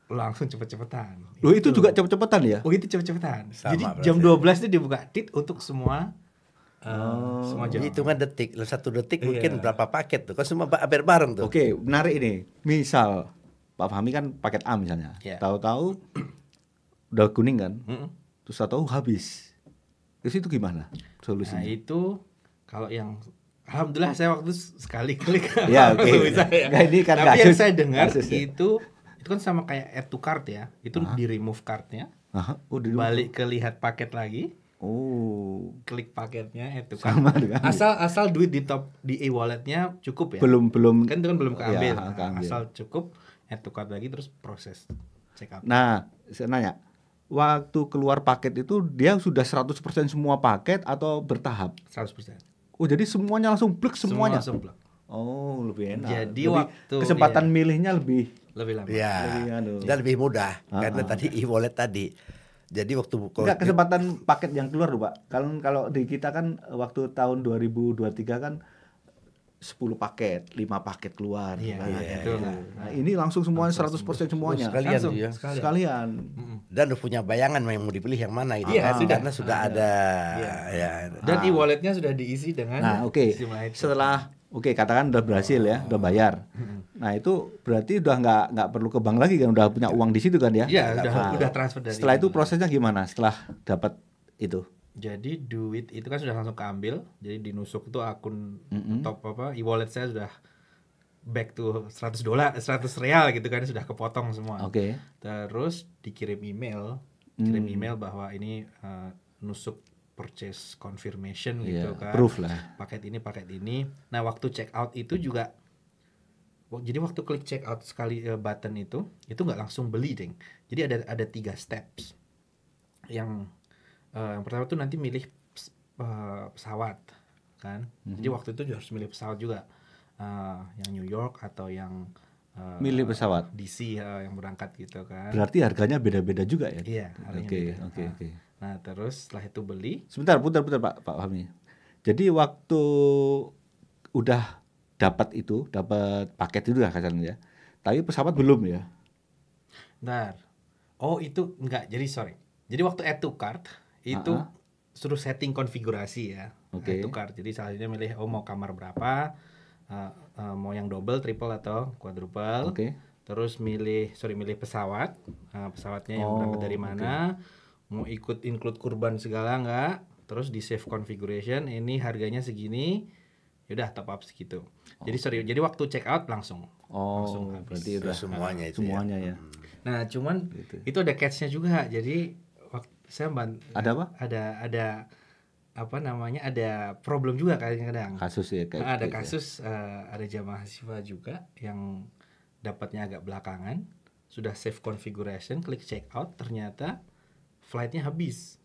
Langsung cepet-cepetan. Loh itu juga cepet-cepetan ya? Oh itu cepet-cepetan. Sama Jadi berarti. jam 12 itu dibuka tit untuk semua semua jam. Hitungan detik, 1 detik Iya. mungkin berapa paket tuh, kan semua hampir bareng tuh. Oke, menarik ini. Misal Pak Fahmi kan paket A misalnya. Iya. Tahu-tahu udah kuning kan? Mm-mm. Terus tahu habis. Terus itu gimana Nah solusinya? itu kalau yang alhamdulillah saya waktu sekali klik Ya, oke. bisa ya. Nggak, ini kan Tapi yang kasus- saya dengar kasus ya. itu kan sama kayak add to cart ya. Itu di remove cardnya, balik ke lihat paket lagi. Oh, Klik paketnya itu kan sama dengan asal duit di e-walletnya cukup ya, belum kan itu kan belum keambil. Ya, keambil. Asal cukup add to cart lagi terus proses check out. Nah, saya nanya, waktu keluar paket itu dia sudah 100% semua paket atau bertahap? 100%. Oh, jadi semuanya langsung plek semuanya. Semua langsung plug. Oh, lebih enak. Jadi Lebih- waktu- kesempatan iya. milihnya lebih. Lebih lama. Ya, dan lebih mudah karena tadi e-wallet tadi. Jadi waktu Enggak, kesempatan paket yang keluar loh, Pak. Kalau di kita kan waktu tahun 2023 kan 10 paket, 5 paket keluar. Iya, Nah, itu lah. Nah, ini langsung semuanya 100% semuanya. Sekalian Langsung, dia. Sekalian. Dan udah punya bayangan yang mau dipilih yang mana gitu Iya, kan. sudah. Karena sudah ada ya. Dan e-walletnya sudah diisi dengan Nah, oke. jumlah itu. Setelah katakan udah berhasil ya, udah bayar. Nah, itu berarti udah nggak perlu ke bank lagi kan, udah punya uang di situ kan ya? Iya, Nah, udah transfer dari setelah itu prosesnya gimana? Setelah dapat itu? Jadi duit itu kan sudah langsung keambil, jadi dinusuk itu akun top e-wallet saya sudah back to $100, 100 real gitu kan, sudah kepotong semua. Oke. Terus dikirim email, bahwa ini nusuk purchase confirmation gitu Iya, kan. proof lah. Paket ini. Nah, waktu check out itu juga jadi waktu klik check out sekali button itu nggak langsung beli, Deng. Jadi ada 3 steps. Yang pertama tuh nanti milih pesawat kan. Jadi waktu itu harus milih pesawat juga. Yang New York atau yang Milih pesawat. DC yang berangkat gitu kan. Berarti harganya beda-beda juga ya? Iya, harganya Oke, beda. oke. Nah, terus setelah itu beli. Sebentar, putar Pak Fahmi. Jadi waktu udah dapat paket itu lah kasarnya ya. Tapi pesawat belum ya? Bentar. Oh, itu enggak. Jadi sorry. Jadi waktu add to cart itu suruh setting konfigurasi ya. Oke. Add to cart. Jadi selanjutnya milih mau kamar berapa, mau yang double, triple atau quadruple. Oke. Terus milih pesawat. Pesawatnya yang berangkat dari mana, mau ikut include kurban segala enggak. Terus di save configuration, ini harganya segini. Yaudah top up segitu. Jadi waktu check out langsung habis. Berarti udah Semuanya itu semuanya ya. Nah, cuman itu ada catch-nya juga. Jadi saya Ada apa? Ada apa namanya? Ada problem juga kadang-kadang. Kasus ya kayak Ada gitu ya. kasus ada jamaah mahasiswa juga yang dapatnya agak belakangan, sudah save configuration, klik check out, ternyata flightnya habis.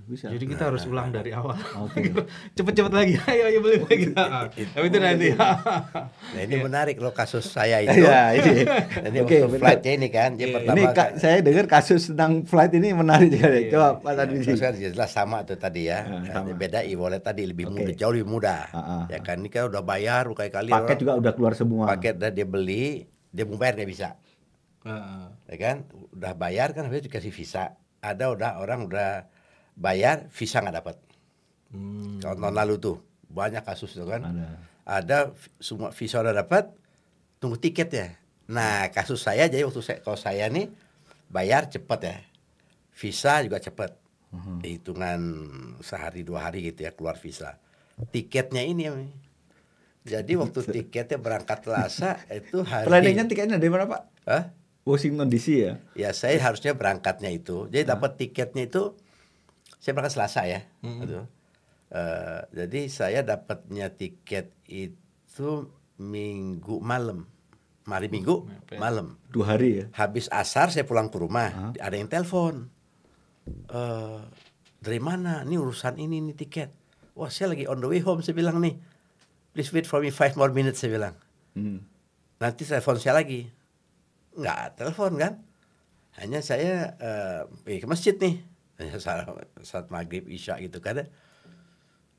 Bisa. Jadi kita harus ulang dari awal. Oke. Cepet-cepet lagi, ayo beli lagi. Tapi itu nanti. Nah, ini menarik loh kasus saya itu. Iya, ini. Jadi Oke, waktu flightnya ini kan, dia pertama Ini saya dengar kasus tentang flight ini menarik juga. Coba Pak Tarmizi. terus kan jelas sama tuh tadi ya. sama. Beda e-wallet tadi lebih mudah, jauh lebih mudah. Ya kan, ini kan udah bayar berkali-kali. Paket juga udah keluar semua. Paket udah dia beli, dia mau bayar nggak bisa. Ya kan, udah bayar kan habis dikasih visa. Ada orang udah bayar, visa nggak dapat. Tahun lalu tuh banyak kasus tuh kan. Ada semua visa udah dapat, tunggu tiket ya. Nah, kasus saya jadi kalau saya nih bayar cepat ya, visa juga cepat. Hitungan sehari 2 hari gitu ya keluar visa. Tiketnya ini, jadi waktu tiketnya berangkat Selasa itu hari. Planningnya tiketnya dari mana Pak? Hah? Washington DC ya. Ya saya harusnya berangkatnya itu, jadi dapat tiketnya itu. Saya berangkat Selasa ya. Jadi saya dapatnya tiket itu Minggu malam. Hari Minggu malam. 2 hari ya. Habis asar saya pulang ke rumah. Ada yang telepon. Dari mana? Ini urusan ini nih tiket. Wah, saya lagi on the way home, saya bilang nih. Please wait for me 5 more minutes, saya bilang. Nanti telepon saya lagi. Nggak telepon kan. Hanya saya pergi ke masjid nih. Saat maghrib isya gitu kan.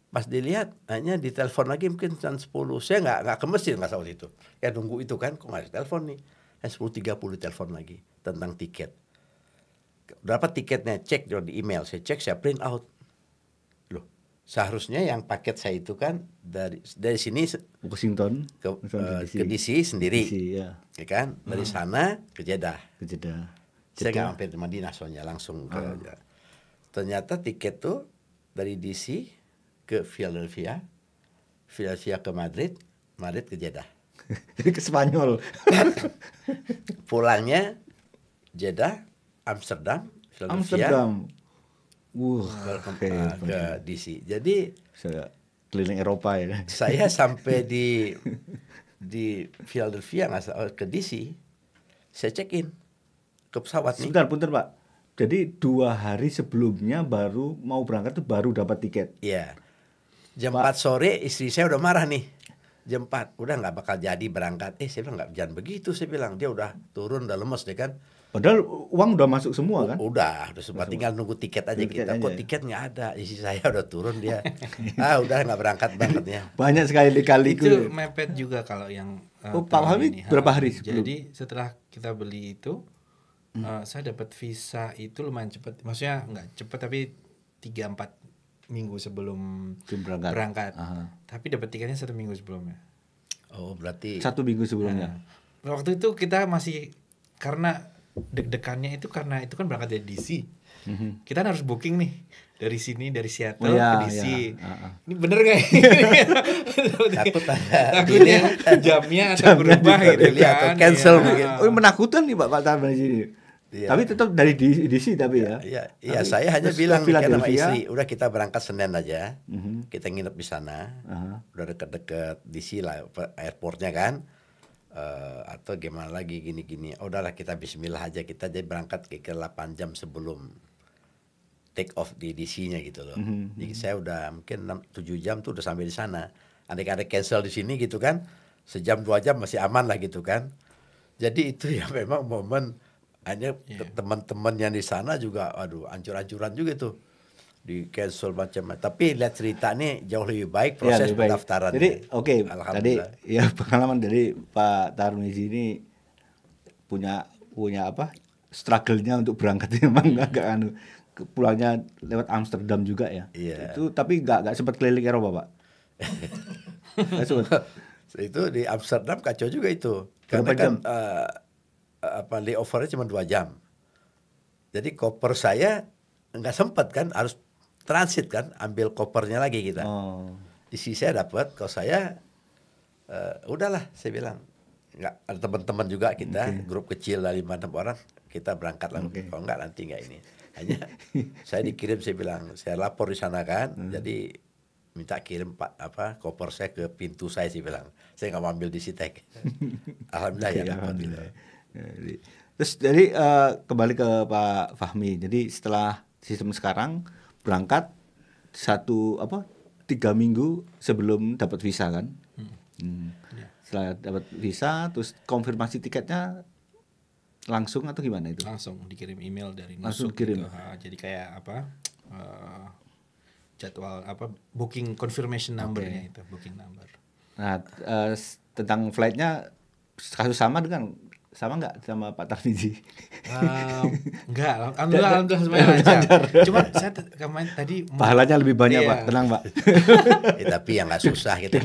Pas dilihat hanya ditelepon lagi mungkin jam 10. Saya nggak ke masjid nggak tahu itu. Ya nunggu itu kan, kok nggak ada telepon nih. 10.30 telepon lagi tentang tiket. Dapat tiketnya, cek di email. Saya cek, saya print out. Loh, seharusnya yang paket saya itu kan dari sini Washington ke DC sendiri. DC, ya kan? Dari sana ke Jeddah. Saya nggak mampir di Madinah soalnya langsung ke ternyata tiket tuh dari DC ke Philadelphia ke Madrid ke Jeddah. Jadi ke Spanyol. Pulangnya Jeddah, Amsterdam, Philadelphia. Ke DC. Jadi saya keliling Eropa ya. Saya sampai di Philadelphia ke DC, saya check in ke pesawat nih. Sebentar, punten Pak. Jadi 2 hari sebelumnya baru mau berangkat tuh baru dapat tiket. Iya. Jam 4 sore istri saya udah marah nih. Jam 4 udah nggak bakal jadi berangkat. Saya bilang jangan begitu, saya bilang dia udah turun udah lemes deh kan. Padahal uang udah masuk semua kan? Udah semua, tinggal nunggu tiket aja Tiket kita. aja Kok ya? tiket nggak ada? Isi saya udah turun dia. Udah nggak berangkatnya. Banyak sekali Itu mepet juga kalau yang Pak tahun Hamid ini. berapa hari sebelum? Jadi setelah kita beli itu, saya dapat visa itu lumayan cepat. Maksudnya nggak cepat tapi 3-4 minggu sebelum berangkat. Tapi dapat tiketnya 1 minggu sebelumnya. Oh, berarti 1 minggu sebelumnya. Waktu itu kita masih, karena deg-degannya itu karena itu kan berangkat dari DC. Kita harus booking nih dari sini, dari Seattle ke DC. Ini bener nggak? Takutnya jamnya akan berubah gitu atau kan. cancel Ya. mungkin. Oh, menakutkan nih Pak Tarman di sini. Iya. Tapi tetap dari DC tapi ya. Iya, saya hanya terus bilang ke kan sama Philadelphia. istri, udah kita berangkat Senin aja. Kita nginep di sana. Udah deket-deket DC lah airportnya kan. Atau gimana lagi gini-gini. Udahlah kita bismillah aja, kita jadi berangkat ke 8 jam sebelum take off di DC-nya gitu loh. Jadi saya udah mungkin 7 jam tuh udah sampai di sana. Andai-andai cancel di sini gitu kan, sejam 2 jam masih aman lah gitu kan. Jadi itu ya memang momen, hanya teman-teman yang di sana juga, aduh ancur-ancuran juga tuh di cancel macam-macam. Tapi lihat cerita nih jauh lebih baik proses lebih baik. pendaftaran. Jadi tadi ya pengalaman dari Pak Tarmizi ini punya apa? Struggle-nya untuk berangkat memang agak pulangnya lewat Amsterdam juga ya. Iya. Itu tapi nggak sempat keliling Eropa, Pak. Itu di Amsterdam kacau juga itu. Berapa Karena kan layovernya cuma 2 jam. Jadi koper saya nggak sempat kan, harus transit kan, ambil kopernya lagi kita. Isi saya dapat, kalau saya udahlah saya bilang nggak, ada teman-teman juga kita grup kecil dari 5-6 orang, kita berangkat lah. Kalau nggak nanti nggak ini. Hanya saya dikirim, saya bilang saya lapor di sana kan, jadi minta kirim koper saya ke pintu saya bilang. Saya nggak mau ambil di Sitek. Alhamdulillah ya dapat gitu. Terus jadi kembali ke Pak Fahmi. Jadi setelah sistem sekarang berangkat 3 minggu sebelum dapat visa kan? Setelah dapat visa, terus konfirmasi tiketnya langsung atau gimana itu? Langsung dikirim email dari Langsung Nusuk kirim. gitu. Jadi kayak jadwal booking confirmation numbernya itu, booking number. Nah, tentang flightnya kasus sama nggak sama Pak Tarmizi? Enggak, alhamdulillah semuanya lancar. Cuma saya kemarin tadi pahalanya lebih banyak Pak, tenang Pak. Tapi yang nggak susah kita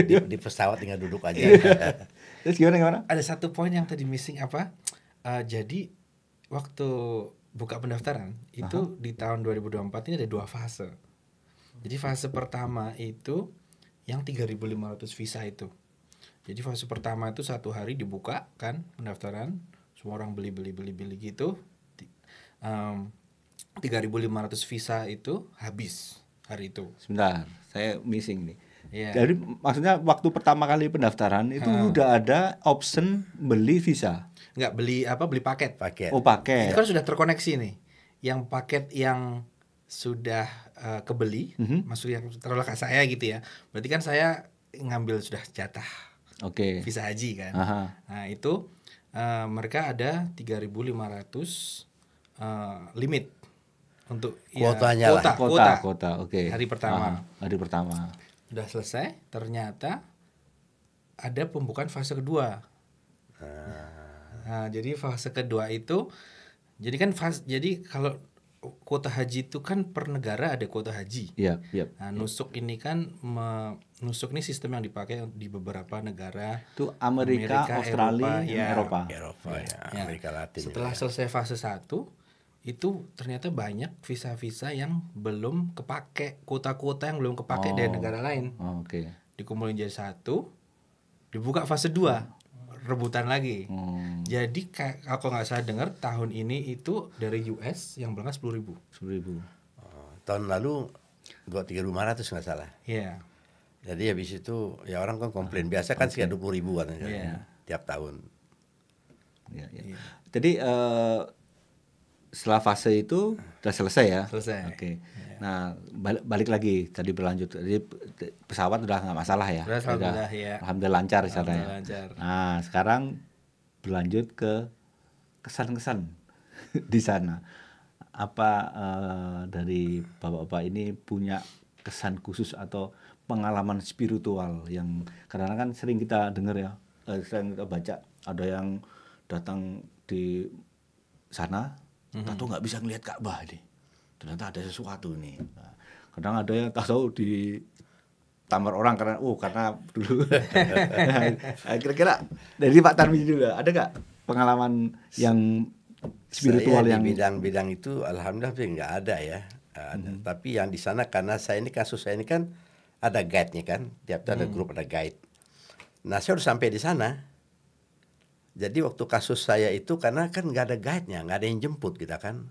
di pesawat tinggal duduk aja. Terus gimana? Ada satu poin yang tadi missing jadi waktu buka pendaftaran itu di tahun 2024 ini ada 2 fase. Jadi fase pertama itu yang 3.500 visa itu. Jadi fase pertama itu 1 hari dibuka kan pendaftaran, semua orang beli gitu. 3.500 visa itu habis hari itu. Sebentar, saya missing nih. Yeah. Jadi maksudnya waktu pertama kali pendaftaran itu udah ada option beli visa. Enggak, beli paket. Oh, paket. Itu kan sudah terkoneksi nih. Yang paket yang sudah kebeli, maksud yang taruhlah ke saya gitu ya. Berarti kan saya ngambil sudah jatah. Visa haji kan. Nah, itu mereka ada 3.500 limit untuk kuotanya kuota. Hari pertama. Hari pertama. Udah selesai, ternyata ada pembukaan fase kedua. Nah, jadi fase kedua itu, jadi kalau kuota haji itu kan per negara ada kuota haji. Iya. Nah, Nusuk ini kan Nusuk ini sistem yang dipakai di beberapa negara. Itu Amerika Australia, Eropa. Amerika Latin. Setelah selesai fase 1, itu ternyata banyak visa-visa yang belum kepake, kuota-kuota yang belum kepake dari negara lain. Dikumpulin jadi 1, dibuka fase 2, rebutan lagi. Jadi kalau nggak salah dengar tahun ini itu dari US yang berangkat 10.000. Tahun lalu gua 3.500 nggak salah. Iya. Jadi habis itu ya orang kan komplain biasa kan sekitar 20.000 katanya tiap tahun. Jadi setelah fase itu udah selesai ya. Selesai. Nah balik lagi tadi berlanjut. Jadi pesawat udah nggak masalah ya. Alhamdulillah ya. Alhamdulillah lancar di sana ya. Nah sekarang berlanjut ke kesan-kesan di sana. Apa dari bapak-bapak ini punya kesan khusus atau pengalaman spiritual yang karena kan sering kita dengar ya, sering kita baca ada yang datang di sana, tahu nggak bisa ngelihat Ka'bah nih, ternyata ada sesuatu nih. Nah, kadang ada yang tahu di tamar orang karena dulu. Kira-kira dari Pak Tarmizi dulu ada nggak pengalaman yang spiritual saya yang di bidang-bidang itu alhamdulillah nggak ada ya. Tapi yang di sana karena kasus saya ini kan ada guide-nya kan, tiap ada grup ada guide. Nah saya udah sampai di sana. Jadi waktu kasus saya itu karena kan nggak ada guide-nya, nggak ada yang jemput kita kan,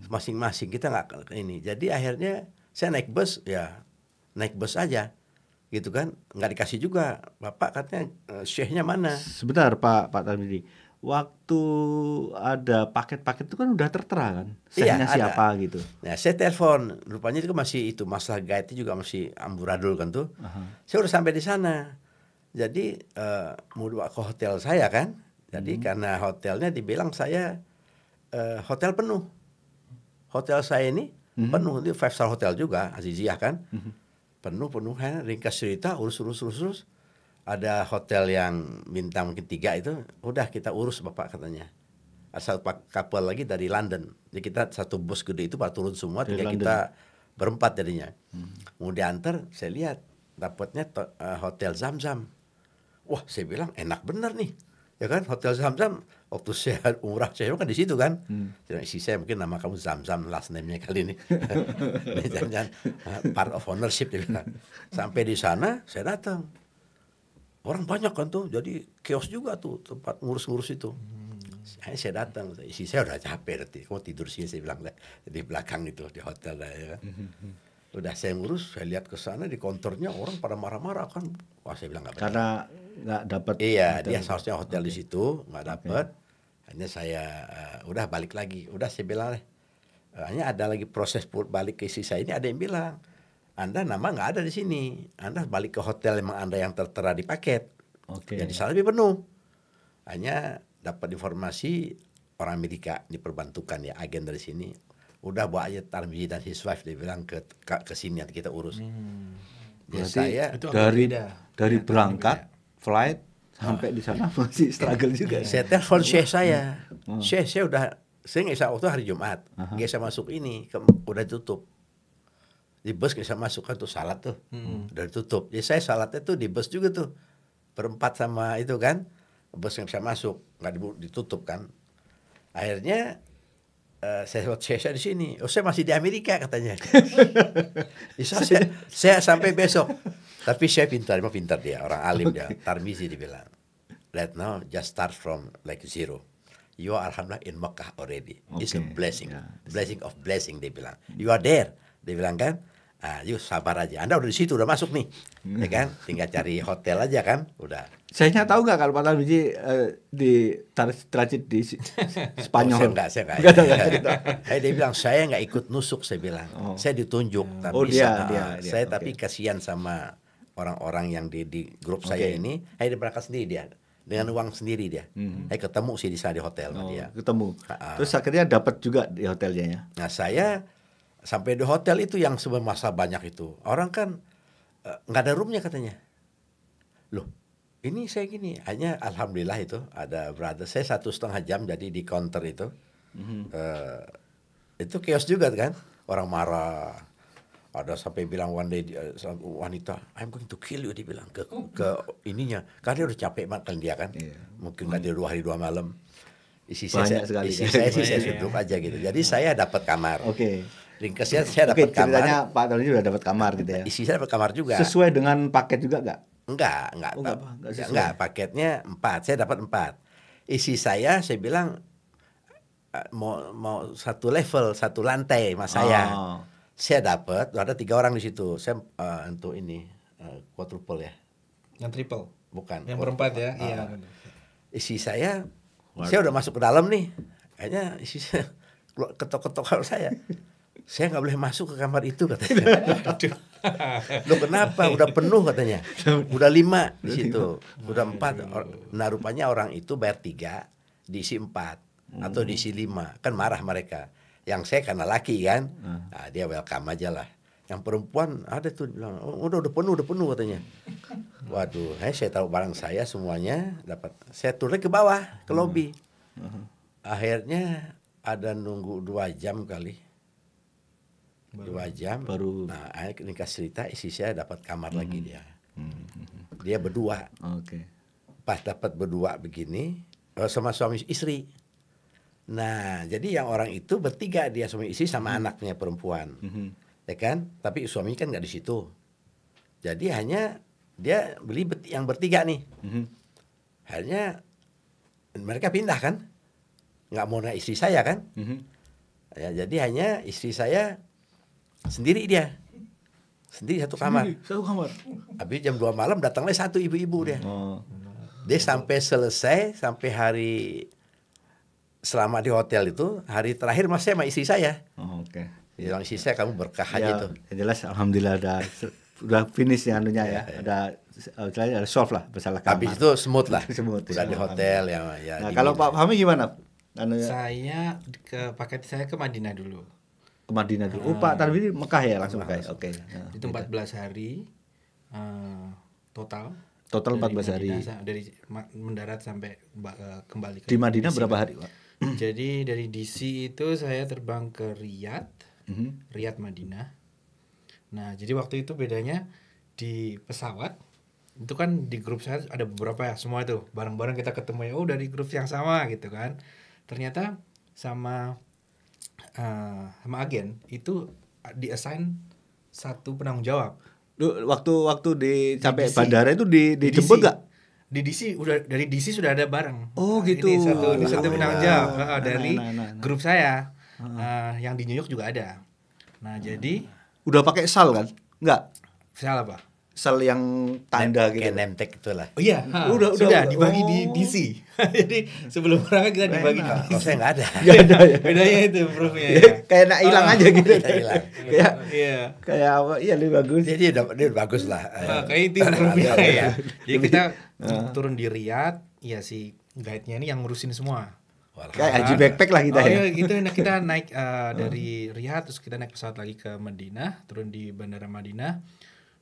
masing-masing kita nggak ini. Jadi akhirnya saya naik bus aja, gitu kan, nggak dikasih juga. Bapak katanya syekhnya mana? Sebentar Pak Tarmizi, waktu ada paket-paket itu kan udah tertera kan, syekhnya siapa gitu. Nah saya telepon, rupanya itu masih itu masalah guide itu juga masih amburadul kan tuh. Saya udah sampai di sana. Jadi mau bawa ke hotel saya kan. Jadi karena hotelnya dibilang saya hotel penuh. Hotel saya ini penuh, itu 5-star hotel juga, Aziziyah kan. Penuh kan, ringkas cerita urus. Ada hotel yang bintang mungkin 3 itu, udah kita urus Bapak katanya. Asal kapal lagi dari London. Jadi kita satu bus gede itu Pak turun semua, tinggal kita berempat jadinya. Mau diantar, saya lihat dapatnya hotel Zamzam. Wah, saya bilang enak bener nih, ya kan, hotel Zamzam. Waktu saya umrah saya kan di situ kan. Isi saya mungkin nama kamu Zamzam last name-nya kali ini. Jangan part of ownership dia bilang. Sampai di sana saya datang, orang banyak kan tuh, jadi chaos juga tuh tempat ngurus-ngurus itu. Saya datang, isi saya udah capek nanti, kamu tidur sini saya bilang di belakang itu di hotel lah ya kan. Udah saya ngurus, saya lihat ke sana di kontornya orang pada marah-marah kan. Wah saya bilang nggak benar. Karena nggak dapat. Iya, dia seharusnya hotel di situ nggak dapat. Hanya saya udah balik lagi. Udah saya bilang hanya ada lagi proses balik ke isi saya ini, ada yang bilang Anda nama nggak ada di sini. Anda balik ke hotel memang Anda yang tertera di paket. Jadi salah lebih penuh. Hanya dapat informasi orang Amerika diperbantukan ya, agen dari sini. Udah bawa aja Tarmizi dan his wife, dia bilang ke sini nanti kita urus. Ya, saya dari berangkat flight sampai di sana masih struggle juga. Saya telepon syekh saya. Syekh saya nggak bisa, waktu hari Jumat nggak bisa masuk ini, udah tutup. Di bus nggak bisa masuk kan tuh, salat tuh udah ditutup. Jadi saya salatnya tuh di bus juga tuh, berempat sama itu kan, bus nggak bisa masuk, nggak ditutup kan. Akhirnya saya di sini. Oh, saya masih di Amerika katanya. saya sampai besok. Tapi saya pintar dia, orang alim dia. Tarmizi dibilang, right now just start from like zero. You are alhamdulillah in Makkah already. It's a blessing, blessing of blessing dia bilang. You are there, dia bilang kan. Yuk sabar aja. Anda udah di situ, udah masuk nih, ya kan? Tinggal cari hotel aja kan, udah. Saya tahu nggak kalau Pak Tarmizi di transit di Spanyol? Saya nggak. Dia bilang saya nggak ikut nusuk, saya bilang. Saya ditunjuk. Tapi dia. Saya tapi kasihan sama orang-orang yang di grup saya ini. Dia berangkat sendiri dia, dengan uang sendiri dia. Ketemu sih di sana di hotel sama dia. Ketemu. Terus akhirnya dapat juga di hotelnya ya. Nah saya sampai di hotel itu yang semasa banyak itu orang kan nggak ada roomnya katanya. Loh, ini saya gini, hanya alhamdulillah itu ada brother saya 1,5 jam jadi di counter itu. Itu chaos juga kan, orang marah. Ada sampai bilang one day wanita, I'm going to kill you, dia bilang ke ininya, karena dia udah capek makan dia kan. Mungkin nggak dia 2 hari 2 malam. Isi saya duduk aja gitu. Jadi saya dapat kamar. Ringkasnya saya dapat kamar. Ceritanya Pak Tarmizi udah dapat kamar gitu ya. Isi saya dapat kamar juga. Sesuai dengan paket juga nggak? Enggak, paketnya 4, saya dapat 4. Isi saya bilang mau 1 level, 1 lantai mas saya. Saya dapat, ada 3 orang di situ. Saya untuk ini quadruple ya. Yang triple? Bukan. Yang berempat ya? Iya. Isi saya udah masuk ke dalam nih. Kayaknya isi saya ketok-ketok kalau saya nggak boleh masuk ke kamar itu katanya. Loh kenapa? Udah penuh katanya. Udah 5 di situ. Udah 4. Nah rupanya orang itu bayar 3, diisi 4. atau diisi 5, kan marah mereka. Yang saya karena laki kan, nah, dia welcome aja lah. Yang perempuan ada tuh bilang, oh, udah penuh katanya. Waduh, saya taruh barang saya semuanya dapat. Saya turun ke bawah ke lobi. Akhirnya ada nunggu 2 jam kali. 2 jam baru. Nah, akhirnya dikasih cerita istri saya dapat kamar lagi dia. Dia berdua. Oke. Pas dapat berdua begini sama suami istri. Nah, jadi yang orang itu bertiga, dia suami istri sama anaknya perempuan. Ya kan? Tapi suaminya kan nggak di situ. Jadi hanya dia beli yang bertiga nih. Akhirnya mereka pindah kan? Nggak mau naik istri saya kan? Ya, jadi hanya istri saya sendiri dia. Sendiri satu kamar. Satu kamar. Habis jam 2 malam datanglah satu ibu-ibu dia. Oh. Dia sampai selesai, sampai hari selama di hotel itu, hari terakhir masih sama istri saya. Oh, oke. Dia bilang, istri saya kamu berkah Ya, aja tuh. yang jelas alhamdulillah udah finish ya anunya ya. Ada solve lah masalah kamar. Habis itu smooth lah. Smooth, Udah ya. di hotel ya. Nah, kalau Pak Fahmi gimana? Saya paket saya ke Madinah dulu. Ke Madinah dulu. Oh, Pak Tarwidi Mekah ya langsung Mekah. Oke. Itu 14 hari total. Total Dari 14 hari. Madinah, dari mendarat sampai kembali ke Di Madinah DC. berapa hari, Pak? Jadi dari DC itu saya terbang ke Riyadh, Riyadh Madinah. Nah, jadi waktu itu bedanya di pesawat itu kan di grup saya ada beberapa ya, semua itu bareng-bareng kita ketemu ya, oh dari grup yang sama gitu kan. Ternyata sama agen itu diassign satu penanggung jawab. Waktu di sampai DC. bandara itu dijemput DC. nggak? Di DC dari DC sudah ada bareng. Oh, Nah, gitu. Ini satu penanggung jawab dari Nah. grup saya. Yang di New York juga ada. Nah, jadi Udah pakai sal kan? Nggak. salah apa? Sal yang tanda gitu. Kayak name tag itulah. Oh iya, Udah, sudah dibagi oh. di DC. Jadi sebelum berangkat kita dibagi di Oh, DC. saya nggak ada. Nggak ada ya. Bedanya itu proofnya ya. Kayak nak hilang aja gitu. Hilang. Kayak apa? Iya lebih bagus. Jadi dia bagus lah. Kayak itu proofnya Ada, ya. Jadi kita turun di Riyadh, ya si guide-nya ini yang ngurusin semua. Kayak haji backpack lah kita ya. Iya, gitu. Nah, kita naik dari Riyadh, terus kita naik pesawat lagi ke Madinah, turun di bandara Madinah.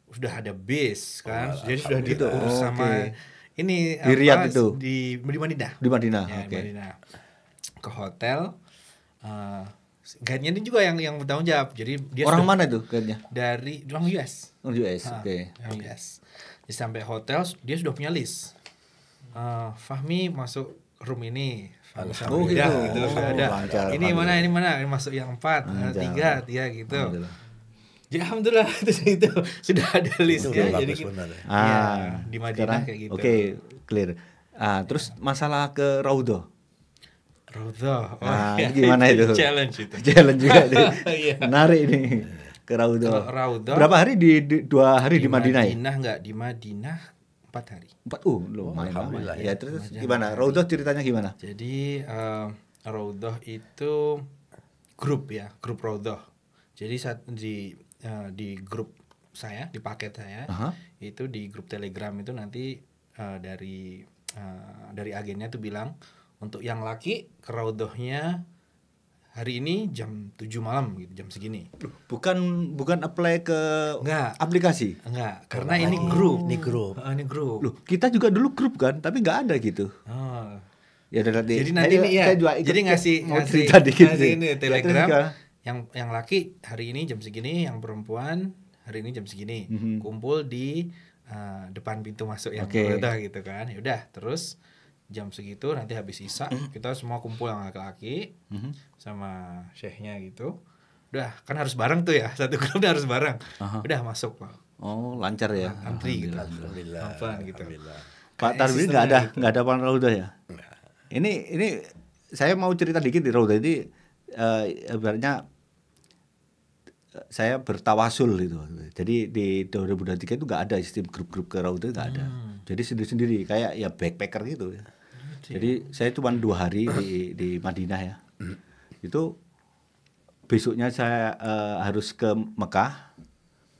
Sudah ada bis kan, jadi sudah diurus sama ini Di Riyadh itu? di Madinah. Di Madinah. Ya, Oke. Madinah. Ke hotel. Guide-nya ini juga yang bertanggung jawab. Jadi dia Orang sudah mana itu guide-nya? dari orang US. Orang US. Oke. Orang US. Jadi sampai hotel dia sudah punya list. Fahmi masuk room ini. Fahmi sama Oh, Ida, gitu. gitu. Sudah ada. Lancar, Ini mana? Ini masuk yang 4, Lancar. 3, ya gitu. Alhamdulillah. Jadi alhamdulillah itu sudah ada listnya. Itu Jadi bagus benar ya. di Madinah kayak gitu. Oke, clear. Terus masalah ke Raudhah. Raudhah. Ini gimana itu? Challenge itu. Challenge juga itu. Iya. Menarik ini ke Kalau Raudhah. Raudhah Berapa hari di 2 hari di Madinah ya? enggak, di Madinah 4 hari. 4. Lumayan lama. alhamdulillah Ya, ya. terus gimana? Raudhah ceritanya gimana? Jadi Raudhah itu grup ya, grup Raudhah. Jadi saat di grup saya, di paket saya, itu di grup Telegram itu nanti dari agennya tuh bilang untuk yang laki ke Raudhahnya hari ini jam 7 malam gitu, jam segini. Bukan apply ke Enggak. aplikasi. Enggak, karena ini grup. Ini grup. Ini grup. Loh, kita juga dulu grup kan, tapi nggak ada gitu. Oh. Ya udah nanti. Jadi nanti nih ya. saya juga ikut Jadi mau cerita dikit ngasih sih. ini Ya, Telegram. terus Yang laki hari ini jam segini, yang perempuan hari ini jam segini. Kumpul di depan pintu masuk yang udah gitu kan. Ya udah, terus jam segitu nanti habis Isya kita semua kumpul yang laki-laki sama syekhnya gitu. Udah, kan harus bareng tuh ya. Satu grup harus bareng. Udah masuk, Pak. Oh, lancar ya. Antri gitu. Alhamdulillah. Apa gitu. Pak Tarwidi nggak ada pan Raudhah ya? Ini saya mau cerita dikit di Raudhah ini. Ibaratnya saya bertawasul gitu. Jadi di 2023 itu nggak ada sistem grup-grup ke Raudhah, nggak ada. Jadi sendiri-sendiri kayak ya backpacker gitu ya. Jadi saya cuma 2 hari di Madinah ya. Itu besoknya saya harus ke Mekah.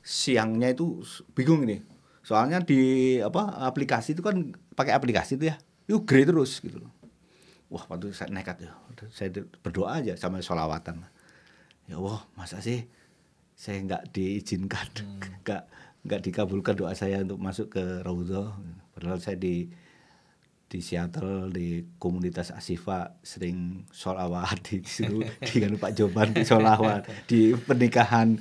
Siangnya itu bingung ini. Soalnya di aplikasi itu kan pakai aplikasi itu ya. Itu grey terus gitu. wah waktu saya nekat ya, saya berdoa aja sama sholawatan. Ya Allah, masa sih saya nggak diizinkan, nggak dikabulkan doa saya untuk masuk ke Raudhah. Padahal saya di Seattle di komunitas Ashifa sering sholawat di situ dengan Pak Joban di sholawat di pernikahan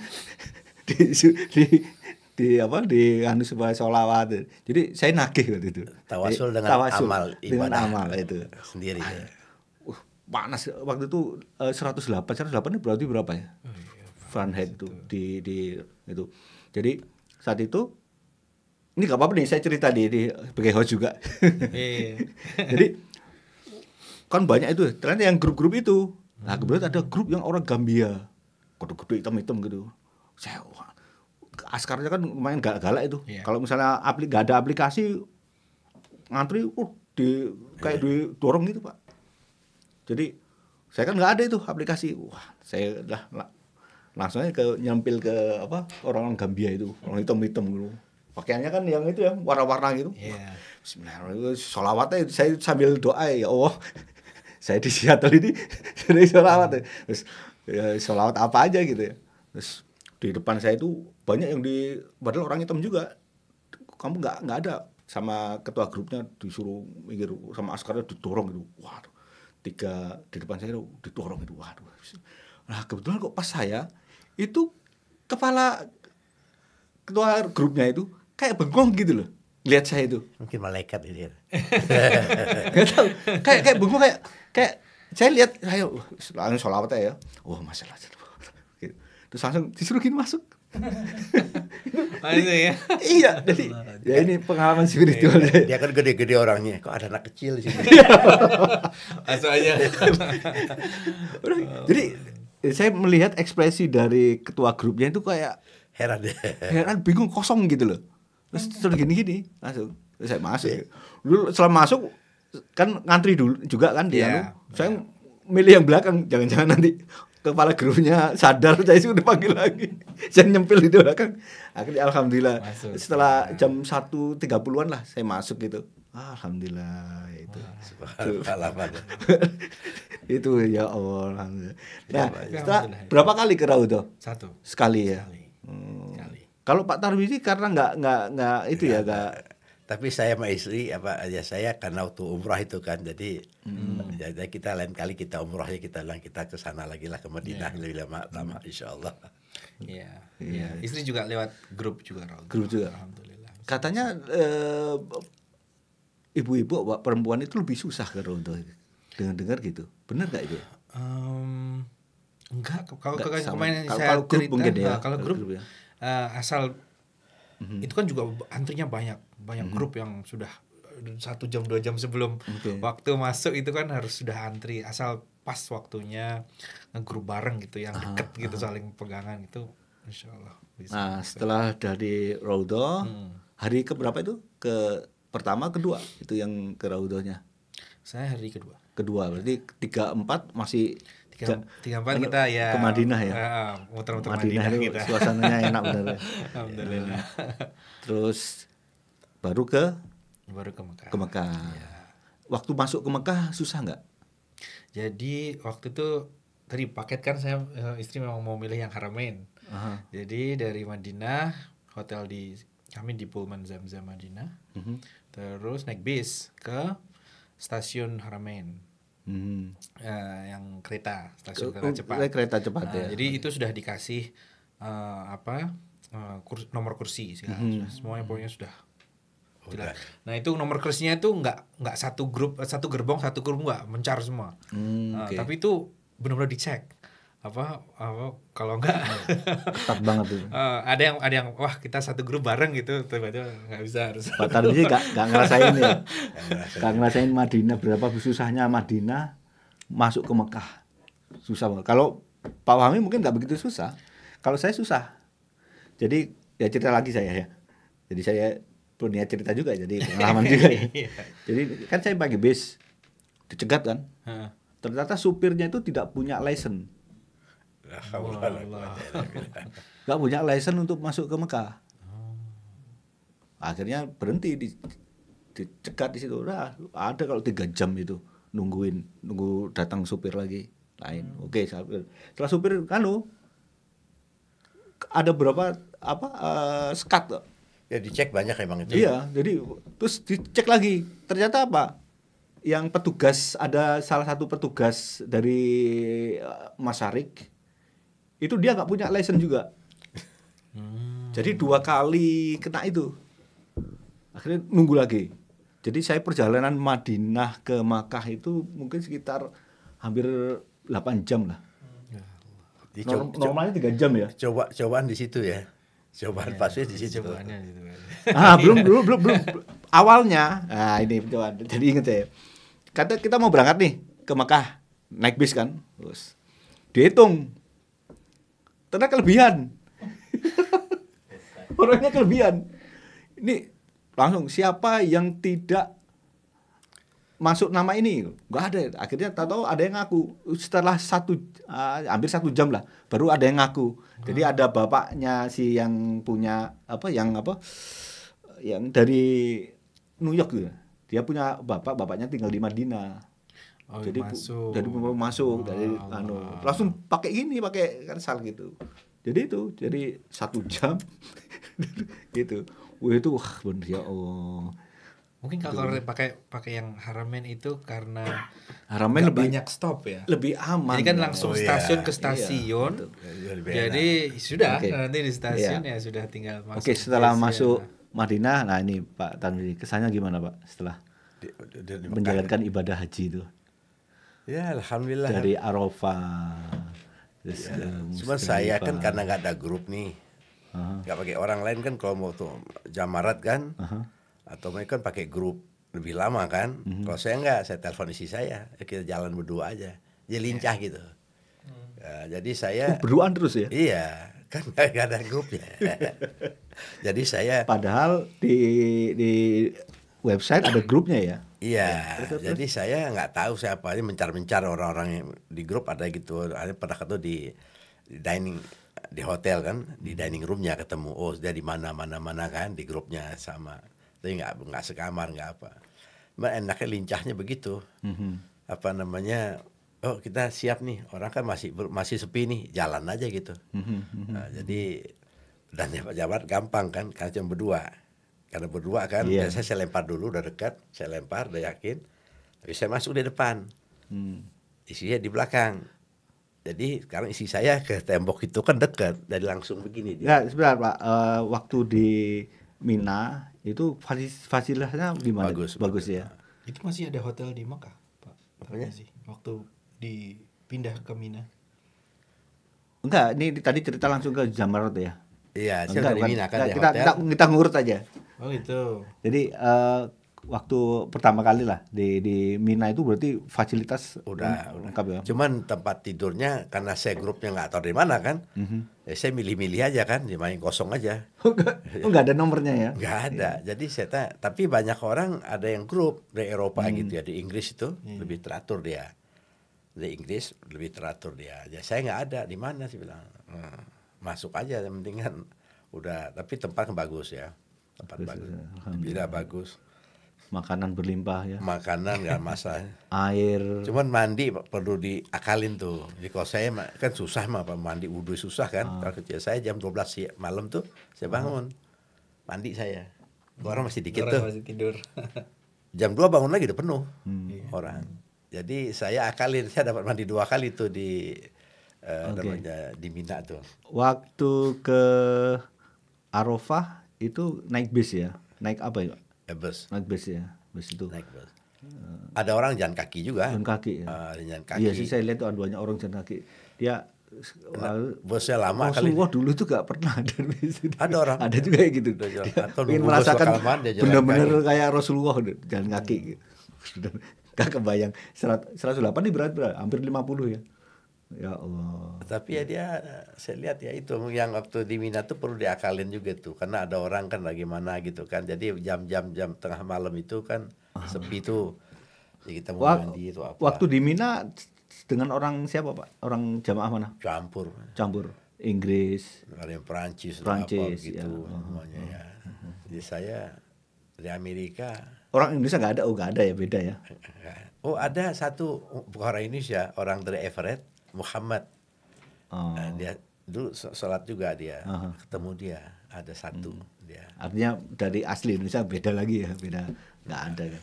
di apa di anu supaya sholawat. Jadi saya nagih waktu itu. Tawasul dengan amal ibadah dengan amal itu sendiri. Panas waktu itu 108 ini berarti berapa ya? Fahrenheit itu di itu. Jadi saat itu ini gak apa-apa nih saya cerita di sebagai host juga. Jadi kan banyak itu ternyata yang grup-grup itu. Nah kemudian ada grup yang orang Gambia, gede-gede hitam-hitam gitu. Saya askarnya kan lumayan galak itu. Kalau misalnya gak ada aplikasi ngantri, kayak didorong gitu Pak. Jadi saya kan nggak ada itu aplikasi. Wah saya langsung aja nyempil ke orang Gambia itu, orang hitam-hitam gitu. Pakaiannya kan yang itu ya warna-warna gitu. Bismillahirrahmanirrahim. Sholawatnya saya sambil doa ya Allah. Saya di Seattle ini dari sholawat. Terus ya, sholawat apa aja gitu ya. Terus di depan saya itu banyak yang padahal orang hitam juga. Kamu nggak ada sama ketua grupnya disuruh minggir sama askarnya didorong gitu. Waduh. 3 di depan saya didorong itu. Waduh. Nah kebetulan kok pas saya itu kepala ketua grupnya itu kayak bengong gitu loh, lihat saya itu. Mungkin malaikat ini. Gak tahu, kayak bengong kayak saya lihat saya langsung sholawat ya. Oh masalah. Gitu. Terus langsung disuruh gini masuk. Itu ya. Iya, jadi ya ini pengalaman spiritual. Dia kan gede-gede orangnya, kok ada anak kecil di sini. Masuk aja. Jadi saya melihat ekspresi dari ketua grupnya itu kayak heran, bingung, kosong gitu loh. Terus gini langsung saya masuk. Dulu setelah masuk kan ngantri dulu juga kan dia. Saya milih yang belakang, jangan-jangan nanti kepala grupnya sadar saya sudah panggil lagi. Saya nyempil di belakang. Akhirnya alhamdulillah masuk. Setelah jam 1.30-an lah saya masuk gitu. Alhamdulillah itu. Itu ya Allah. Alhamdulillah. Nah, setelah berapa kali ke Raudhah? Sekali ya. Sekali. Kalau Pak Tarmizi karena nggak itu ya nggak. Tapi saya sama istri saya karena waktu umrah itu kan jadi jadi kita lain kali kita umrahnya kita ke sana lagi lah ke Madinah lebih lama insyaallah. Iya. Istri juga lewat grup juga. Alhamdulillah. Katanya ibu-ibu perempuan itu lebih susah ke Raudhah. Dengar gitu. Benar nggak itu? Enggak. Kalau kemarin saya grup mungkin ya. Kalau grup ya. Asal itu kan juga antrinya banyak grup yang sudah 1 jam 2 jam sebelum waktu masuk itu kan harus sudah antri, asal pas waktunya ngegrup bareng gitu yang deket gitu saling pegangan itu insyaallah bisa. Nah setelah dari Raudhah hari keberapa itu? Pertama kedua itu yang ke Raudhahnya? Saya hari kedua berarti 3-4 masih 3-4 kita ya ke Madinah ya. Muter-muter Madinah kita. Suasananya enak benar. Alhamdulillah. Terus baru ke Mekah. Ya. Waktu masuk ke Mekah susah nggak? Jadi waktu itu tadi paket kan saya istri memang mau milih yang Haramain. Jadi dari Madinah kami di Pullman Zamzam Madinah. Terus naik bis ke stasiun Haramain. Yang stasiun kereta cepat ya. Jadi itu sudah dikasih nomor kursi semuanya pokoknya sudah jelas. Nah itu nomor kursinya itu nggak satu gerbong nggak mencar semua. Tapi itu benar-benar dicek kalau enggak ketat banget tuh. Ada yang wah kita satu grup bareng gitu tiba-tiba nggak bisa harus. Pak Tarmizi nggak ngerasain ya. Nggak ngerasain Madinah berapa susahnya Madinah masuk ke Mekah. Susah banget. Kalau Pak Wahmi mungkin nggak begitu susah. Kalau saya susah. Jadi ya cerita lagi saya ya. Jadi saya punya cerita juga jadi pengalaman juga ya. Jadi kan saya pakai bis dicegat kan. Ternyata supirnya itu tidak punya license. Gak punya license untuk masuk ke Mekah. Akhirnya berhenti dicegat di situ. Nah, ada kalau 3 jam itu nunggu datang supir lagi lain. Oke, setelah supir ada berapa sekat kok. Ya dicek banyak emang itu. Iya, jadi terus dicek lagi. Ternyata apa? Yang petugas, ada salah satu petugas dari Masaryk itu dia nggak punya license juga. Jadi 2 kali kena itu. Akhirnya nunggu lagi. Jadi saya perjalanan Madinah ke Makkah itu mungkin sekitar hampir 8 jam lah. Normalnya 3 jam ya. Cobaan di situ ya. Cobaan pasnya di situ. Cobaannya gitu kan. Belum. Awalnya, ini coba. Jadi ingat saya. Kata kita mau berangkat nih ke Makkah, naik bis kan. Terus dihitung. Ternyata kelebihan. Orangnya kelebihan. Ini langsung siapa yang tidak masuk nama ini, nggak ada. Akhirnya tahu ada yang ngaku setelah hampir 1 jam lah baru ada yang ngaku. Jadi ada bapaknya si yang punya yang dari New York gitu. Dia punya bapaknya tinggal di Madinah. Jadi masuk dari langsung pakai sal gitu. Jadi 1 jam gitu. Itu bener ya Allah. Mungkin kalau pakai yang Haramain itu karena Haramain lebih banyak stop ya. Lebih aman. Jadi kan langsung stasiun ke stasiun. Jadi sudah nanti di stasiun ya sudah tinggal masuk. Oke, setelah masuk Madinah, nah ini Pak Tanwi, kesannya gimana Pak setelah menjalankan ibadah haji itu? Ya alhamdulillah. Dari Arafah. Cuma saya kan karena nggak ada grup nih, nggak pakai orang lain kan. Kalau mau tuh jamarat kan, atau mereka kan pakai grup lebih lama kan. Kalau saya nggak, saya telepon istri saya, kita jalan berdua aja, jadi lincah gitu. Jadi saya berduaan terus ya? Iya, kan nggak ada grupnya. Jadi saya padahal di website ada grupnya ya? Iya, jadi saya nggak tahu siapa aja, mencar orang-orang yang di grup ada gitu. Ada pernah ketemu di dining di hotel kan, di dining roomnya ketemu. Oh dia di mana kan, di grupnya sama. Tapi nggak sekamar, nggak apa. Mbak enaknya lincahnya begitu. Apa namanya? Oh kita siap nih, orang kan masih sepi nih, jalan aja gitu. Nah, jadi dan Pak Jabat gampang kan, karena cuma berdua. Karena berdua kan, biasanya saya lempar dulu, udah dekat, saya lempar, udah yakin. Tapi saya masuk di depan, isinya di belakang. Jadi sekarang isi saya ke tembok itu kan dekat, dari langsung begini. Ya sebentar Pak, waktu di Mina itu fasilitasnya gimana? Bagus ya. Itu masih ada hotel di Makkah, Pak? Apanya sih? Waktu dipindah ke Mina? Enggak, ini tadi cerita langsung ke Jamarat ya. Iya, saya di Mina kan, kita ngurut aja. Oh itu. Jadi waktu pertama kali lah di Mina itu berarti fasilitas udah lengkap ya. Cuman tempat tidurnya karena saya grupnya nggak tahu dari mana kan, ya saya milih-milih aja kan, dimain kosong aja. Nggak ada nomornya ya? Nggak ada. Jadi saya tapi banyak orang ada yang grup dari Eropa gitu ya, di Inggris itu lebih teratur dia. Di Inggris lebih teratur dia. Ya saya nggak ada, di mana sih bilang. Masuk aja, yang penting kan udah. Tapi tempatnya bagus ya. Tempat bagus, bila bagus, makanan berlimpah ya, makanan nggak masalah, air, cuman mandi perlu diakalin tuh. Jadi kalau saya kan susah mandi wudhu susah kan. Kalau kerja saya jam 12 malam tuh saya bangun mandi saya, orang masih dikit tuh, masih tidur. Jam 2 bangun lagi udah penuh orang. Jadi saya akalin, saya dapat mandi 2 kali tuh di namanya di Mina tuh. Waktu ke Arafah itu naik bis ya? Naik apa ya? Bus. Naik bus ya, bus itu. Naik bus. Ada orang jalan kaki juga. Jalan kaki ya. Jalan kaki. Iya sih saya lihat tuh ada banyak orang jalan kaki. Dia bosnya lama kali. Rasulullah dulu itu gak pernah ada bis. Ada orang. Ada juga kayak gitu. Dia ingin merasakan benar-benar kayak Rasulullah jalan kaki gitu. Gak kebayang. 108 nih berat hampir 50 ya. Ya Allah. Tapi ya dia, saya lihat ya itu yang waktu di Mina tuh perlu diakalin juga tuh, karena ada orang kan bagaimana gitu kan. Jadi jam tengah malam itu kan sepi tuh. Jadi kita mau mandi itu apa. Waktu di Mina dengan orang siapa Pak? Orang jamaah mana? Campur. Inggris. Ada yang Perancis apa gitu ya. semuanya ya. Jadi saya Dari Amerika. Orang Indonesia nggak ada, nggak ada ya, beda ya. Oh ada satu bukan orang Indonesia, orang dari Everett, Muhammad. Oh. Dia dulu sholat juga dia, ketemu dia, ada satu dia. Artinya dari asli Indonesia beda lagi ya, beda, nggak ada ya.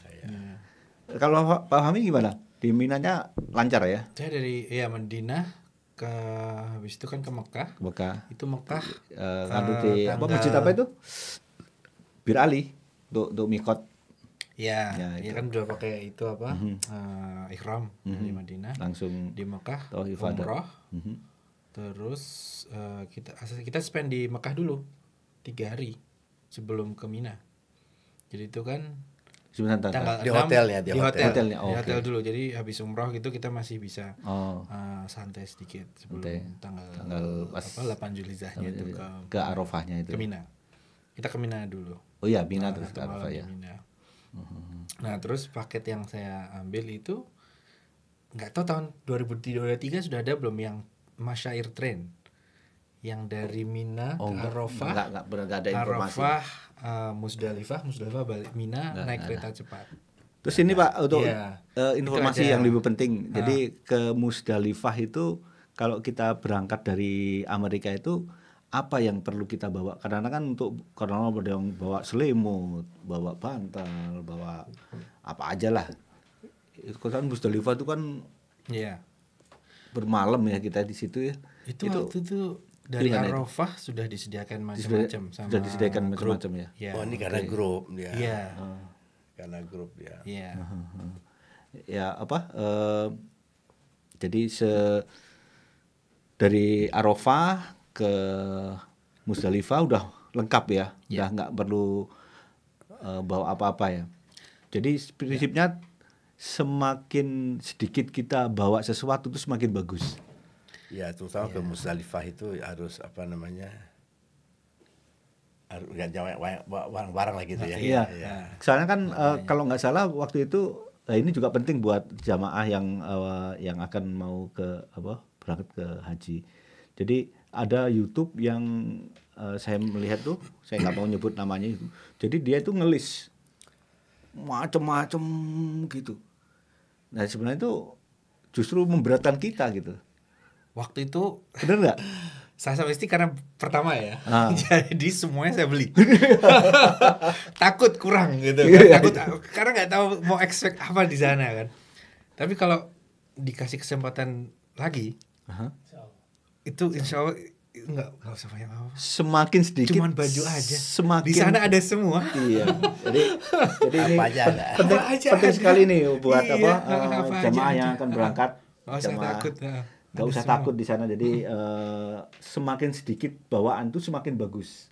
Kalau Pak Fahmi gimana? Di Minanya lancar ya? Saya dari Madinah ke habis itu kan ke Mekah. Mekah. Itu Mekah Di apa masjid apa itu? Bir Ali untuk mikot. Ya itu. kan udah pakai itu apa? Ihram dari Madinah. Langsung di Mekah Thauf ifadah. umroh. Terus kita spend di Mekah dulu 3 hari sebelum ke Mina. Jadi itu kan Sebentar. tanggal Di 6 hotelnya, di hotelnya. di hotel dulu. Jadi habis umroh gitu kita masih bisa Oh. santai sedikit sebelum Santai. tanggal pas 8 Julizahnya itu ke Arafahnya itu. ke Mina. Kita ke Mina dulu. Oh iya, Mina terus ke Satu Arafah malam ya. di Mina. Nah terus paket yang saya ambil itu nggak tahu tahun 2023 sudah ada belum yang Masyair Train yang dari Mina ke Arafah. Nggak ada informasi. Arafah, Musdalifah balik Mina naik kereta cepat. Terus ini Pak untuk Iya. informasi Itu ada. yang lebih penting. Jadi ke Musdalifah itu kalau kita berangkat dari Amerika itu apa yang perlu kita bawa? Karena kan karena ada yang bawa selimut, bawa bantal, bawa apa aja lah. Kan Musdalifah itu kan Iya. bermalam ya kita di situ ya. Itu waktu itu dari gimana itu? Arafah sudah disediakan macam-macam sama Sudah disediakan grup. macam-macam ya. Ya. Oh ini karena grup dia. Iya. Karena grup dia. Iya. Ya apa? Jadi dari Arafah ke Musdalifah udah lengkap ya, udah nggak perlu bawa apa-apa ya. Jadi prinsipnya semakin sedikit kita bawa sesuatu itu semakin bagus. Ya terutama ke Musdalifah itu harus apa namanya, harus nggak barang-barang lah gitu ya. Iya. Ya. Soalnya kan kalau nggak salah waktu itu ini juga penting buat jamaah yang akan mau berangkat ke haji. Jadi ada YouTube yang saya melihat tuh, saya nggak mau nyebut namanya itu. Jadi dia itu ngelis macem-macem gitu. Nah sebenarnya itu justru memberatkan kita gitu. Waktu itu Bener nggak? saya sama istri karena pertama ya, jadi semuanya saya beli. Takut kurang gitu kan. Takut karena nggak tahu mau expect apa di sana kan. Tapi kalau dikasih kesempatan lagi, itu insya Allah nggak usah banyak apa. Semakin sedikit. Cuman baju aja. Semakin Di sana ada semua. Iya. Jadi ini Apa aja ada. penting sekali nih buat Iya, apa aja jamaah ada. yang akan berangkat. Nggak usah Jamaah. takut. Gak usah takut di sana. Jadi semakin sedikit bawaan tuh semakin bagus.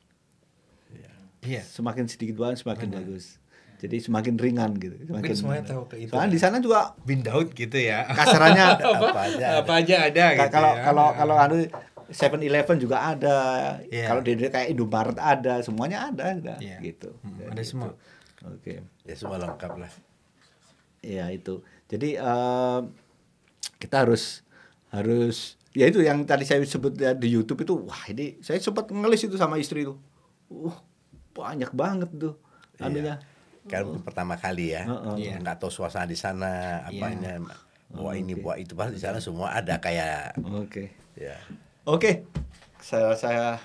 Iya. Semakin sedikit bawaan semakin bagus. Jadi semakin ringan gitu. Mungkin semuanya tahu ke itu. Soalnya di sana juga Bin Daud gitu ya. kasarannya Apa aja. ada gitu. kalau 7-Eleven juga ada. Iya. Kalau di kayak Indomaret ada, semuanya ada Iya. gitu. Ada Gitu. semua. Oke. Ya semua lengkap lah. Iya itu. Jadi kita harus ya itu yang tadi saya sebut ya, di YouTube itu, wah ini saya sempat ngelis itu sama istri itu. Banyak banget tuh anunya. Kan pertama kali ya, Iya. nggak tahu suasana di sana, apanya, bawa ini, bawa itu, pas di sana semua ada kayak, Oke. ya. Oke. Saya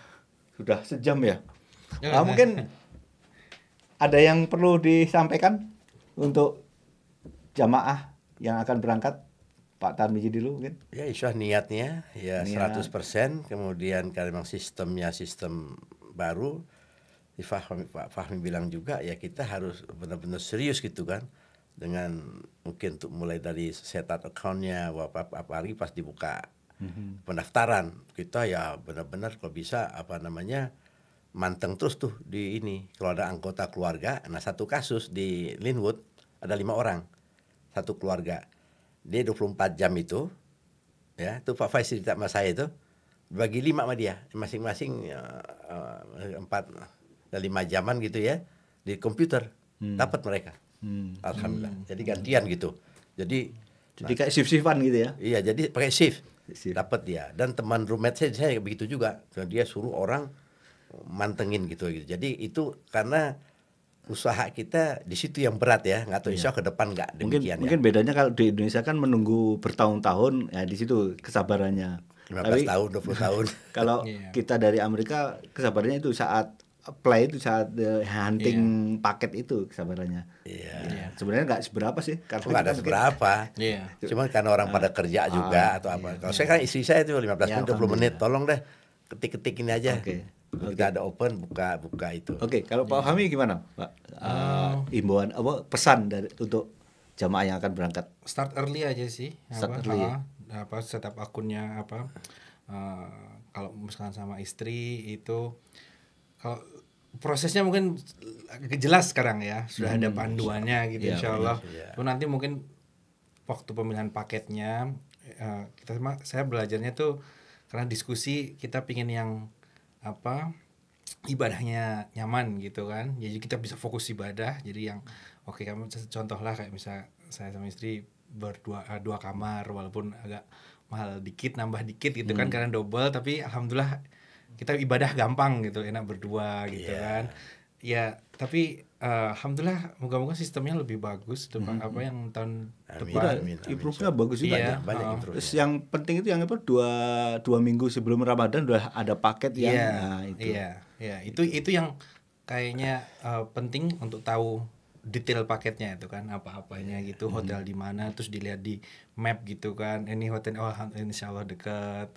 sudah sejam ya. Mungkin ada yang perlu disampaikan untuk jamaah yang akan berangkat, Pak Tarmizi dulu mungkin. Ya insya Allah niatnya ya Niat. 100%, kemudian karena memang sistemnya sistem baru, Pak Fahmi bilang juga ya kita harus benar-benar serius gitu kan, dengan mungkin untuk mulai dari setup account-nya, apalagi pas dibuka pendaftaran kita ya benar-benar kalau bisa apa namanya manteng terus tuh di ini. Kalau ada anggota keluarga, nah satu kasus di Linwood ada 5 orang satu keluarga, dia 24 jam itu ya, itu Pak Faiz cerita sama saya itu bagi 5 sama dia masing-masing 5 jaman gitu ya di komputer dapat mereka. Alhamdulillah. Jadi gantian gitu. Jadi kayak shift-shiftan gitu ya. iya, jadi pakai shift. Shift. Dapat dia. Dan teman roommate saya begitu juga. Dia suruh orang mantengin gitu. Jadi itu karena usaha kita di situ yang berat ya, nggak tahu insya Allah ke depan nggak demikian mungkin bedanya kalau di Indonesia kan menunggu bertahun-tahun, ya di situ kesabarannya. 15 tahun, 20 tahun. Kalau kita dari Amerika kesabarannya itu saat play, itu saat hunting paket itu kesabarannya. Sebenarnya nggak seberapa sih, karena Nggak ada seberapa. Cuman karena orang pada kerja juga atau apa. Kalau saya kan istri saya itu 15 menit, 20 menit, tolong deh ketik-ketik ini aja. Kita ada open, buka itu. Oke, kalau Pak Fahmi gimana, Pak? Imbauan apa pesan untuk jamaah yang akan berangkat? Start early aja sih. Start early. Setup akunnya kalau misalkan sama istri itu, kalau prosesnya mungkin jelas sekarang ya, sudah ada panduannya gitu insyaallah. Nanti mungkin waktu pemilihan paketnya saya belajarnya tuh karena diskusi, kita pingin yang ibadahnya nyaman gitu kan, jadi kita bisa fokus ibadah. Jadi yang kamu contoh lah kayak misal saya sama istri dua kamar, walaupun agak mahal dikit, nambah dikit gitu kan karena double, tapi alhamdulillah kita ibadah gampang gitu, enak berdua gitu kan ya. Tapi alhamdulillah moga-moga sistemnya lebih bagus depan yang tahun depan. Improve-nya bagus juga. Banyak improve. Terus yang penting itu yang dua minggu sebelum Ramadan udah ada paket yang itu yang kayaknya penting untuk tahu detail paketnya itu kan, apa-apanya gitu, hotel di mana, terus dilihat di map gitu kan, ini hotel insyaallah dekat,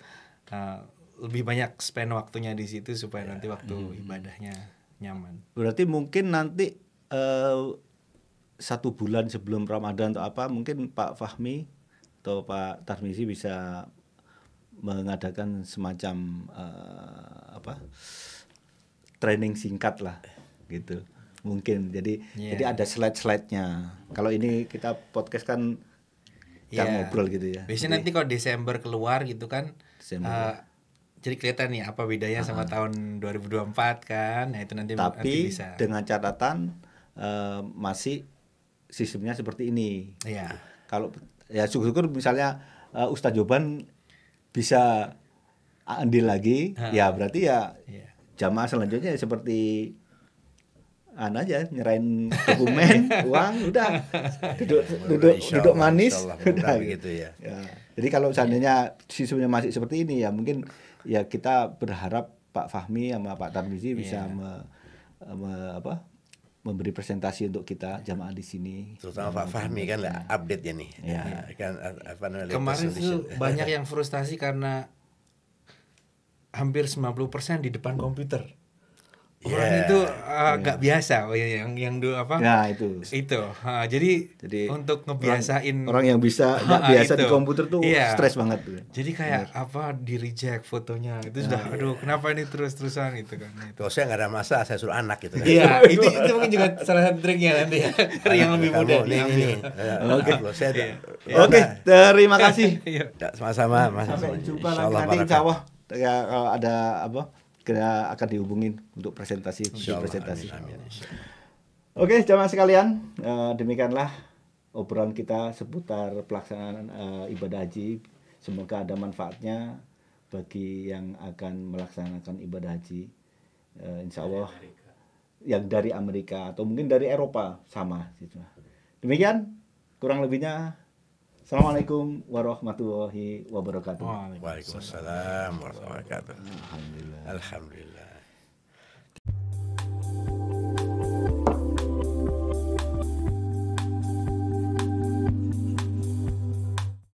lebih banyak spend waktunya di situ supaya nanti waktu ibadahnya nyaman. Berarti mungkin nanti 1 bulan sebelum Ramadan atau apa, mungkin Pak Fahmi atau Pak Tarmizi bisa mengadakan semacam training singkat lah gitu. Mungkin jadi ada slide-slide-nya. Kalau ini kita podcast kan ngobrol gitu ya. Biasanya nanti kalau Desember keluar gitu kan, jadi kelihatan nih apa bedanya sama tahun 2024 kan. Nah itu nanti bisa. Dengan catatan masih sistemnya seperti ini. Kalau ya syukur-syukur misalnya Ustadz Joban bisa andil lagi, ya berarti jamaah selanjutnya seperti aja nyerahin dokumen, uang, udah duduk manis, udah gitu ya. Jadi kalau seandainya sistemnya masih seperti ini ya mungkin ya kita berharap Pak Fahmi sama Pak Tarmizi bisa memberi presentasi untuk kita jamaah di sini. Terutama Pak Fahmi kan update ya nih. Kan kemarin tuh banyak yang frustasi karena hampir 90% di depan komputer. Orang itu nggak biasa yang dulu itu. Jadi untuk ngebiasain orang yang bisa nggak biasa di komputer tuh stres banget tuh. Jadi kayak di reject fotonya itu sudah aduh kenapa ini terus-terusan gitu kan. Kalau saya nggak ada masalah, saya suruh anak gitu kan. Iya, itu mungkin juga salah satu triknya nanti ya. Yang lebih mudah ini. Oke, terima kasih. Sama-sama. Sampai jumpa lagi nanti insyaallah ya, kalau ada kita akan dihubungin untuk presentasi. Amin. Oke, jamaah sekalian, demikianlah obrolan kita seputar pelaksanaan ibadah haji. Semoga ada manfaatnya bagi yang akan melaksanakan ibadah haji. Insya Allah yang dari Amerika atau mungkin dari Eropa sama. Demikian, kurang lebihnya. Assalamualaikum warahmatullahi wabarakatuh. Waalaikumsalam warahmatullahi wabarakatuh. Alhamdulillah.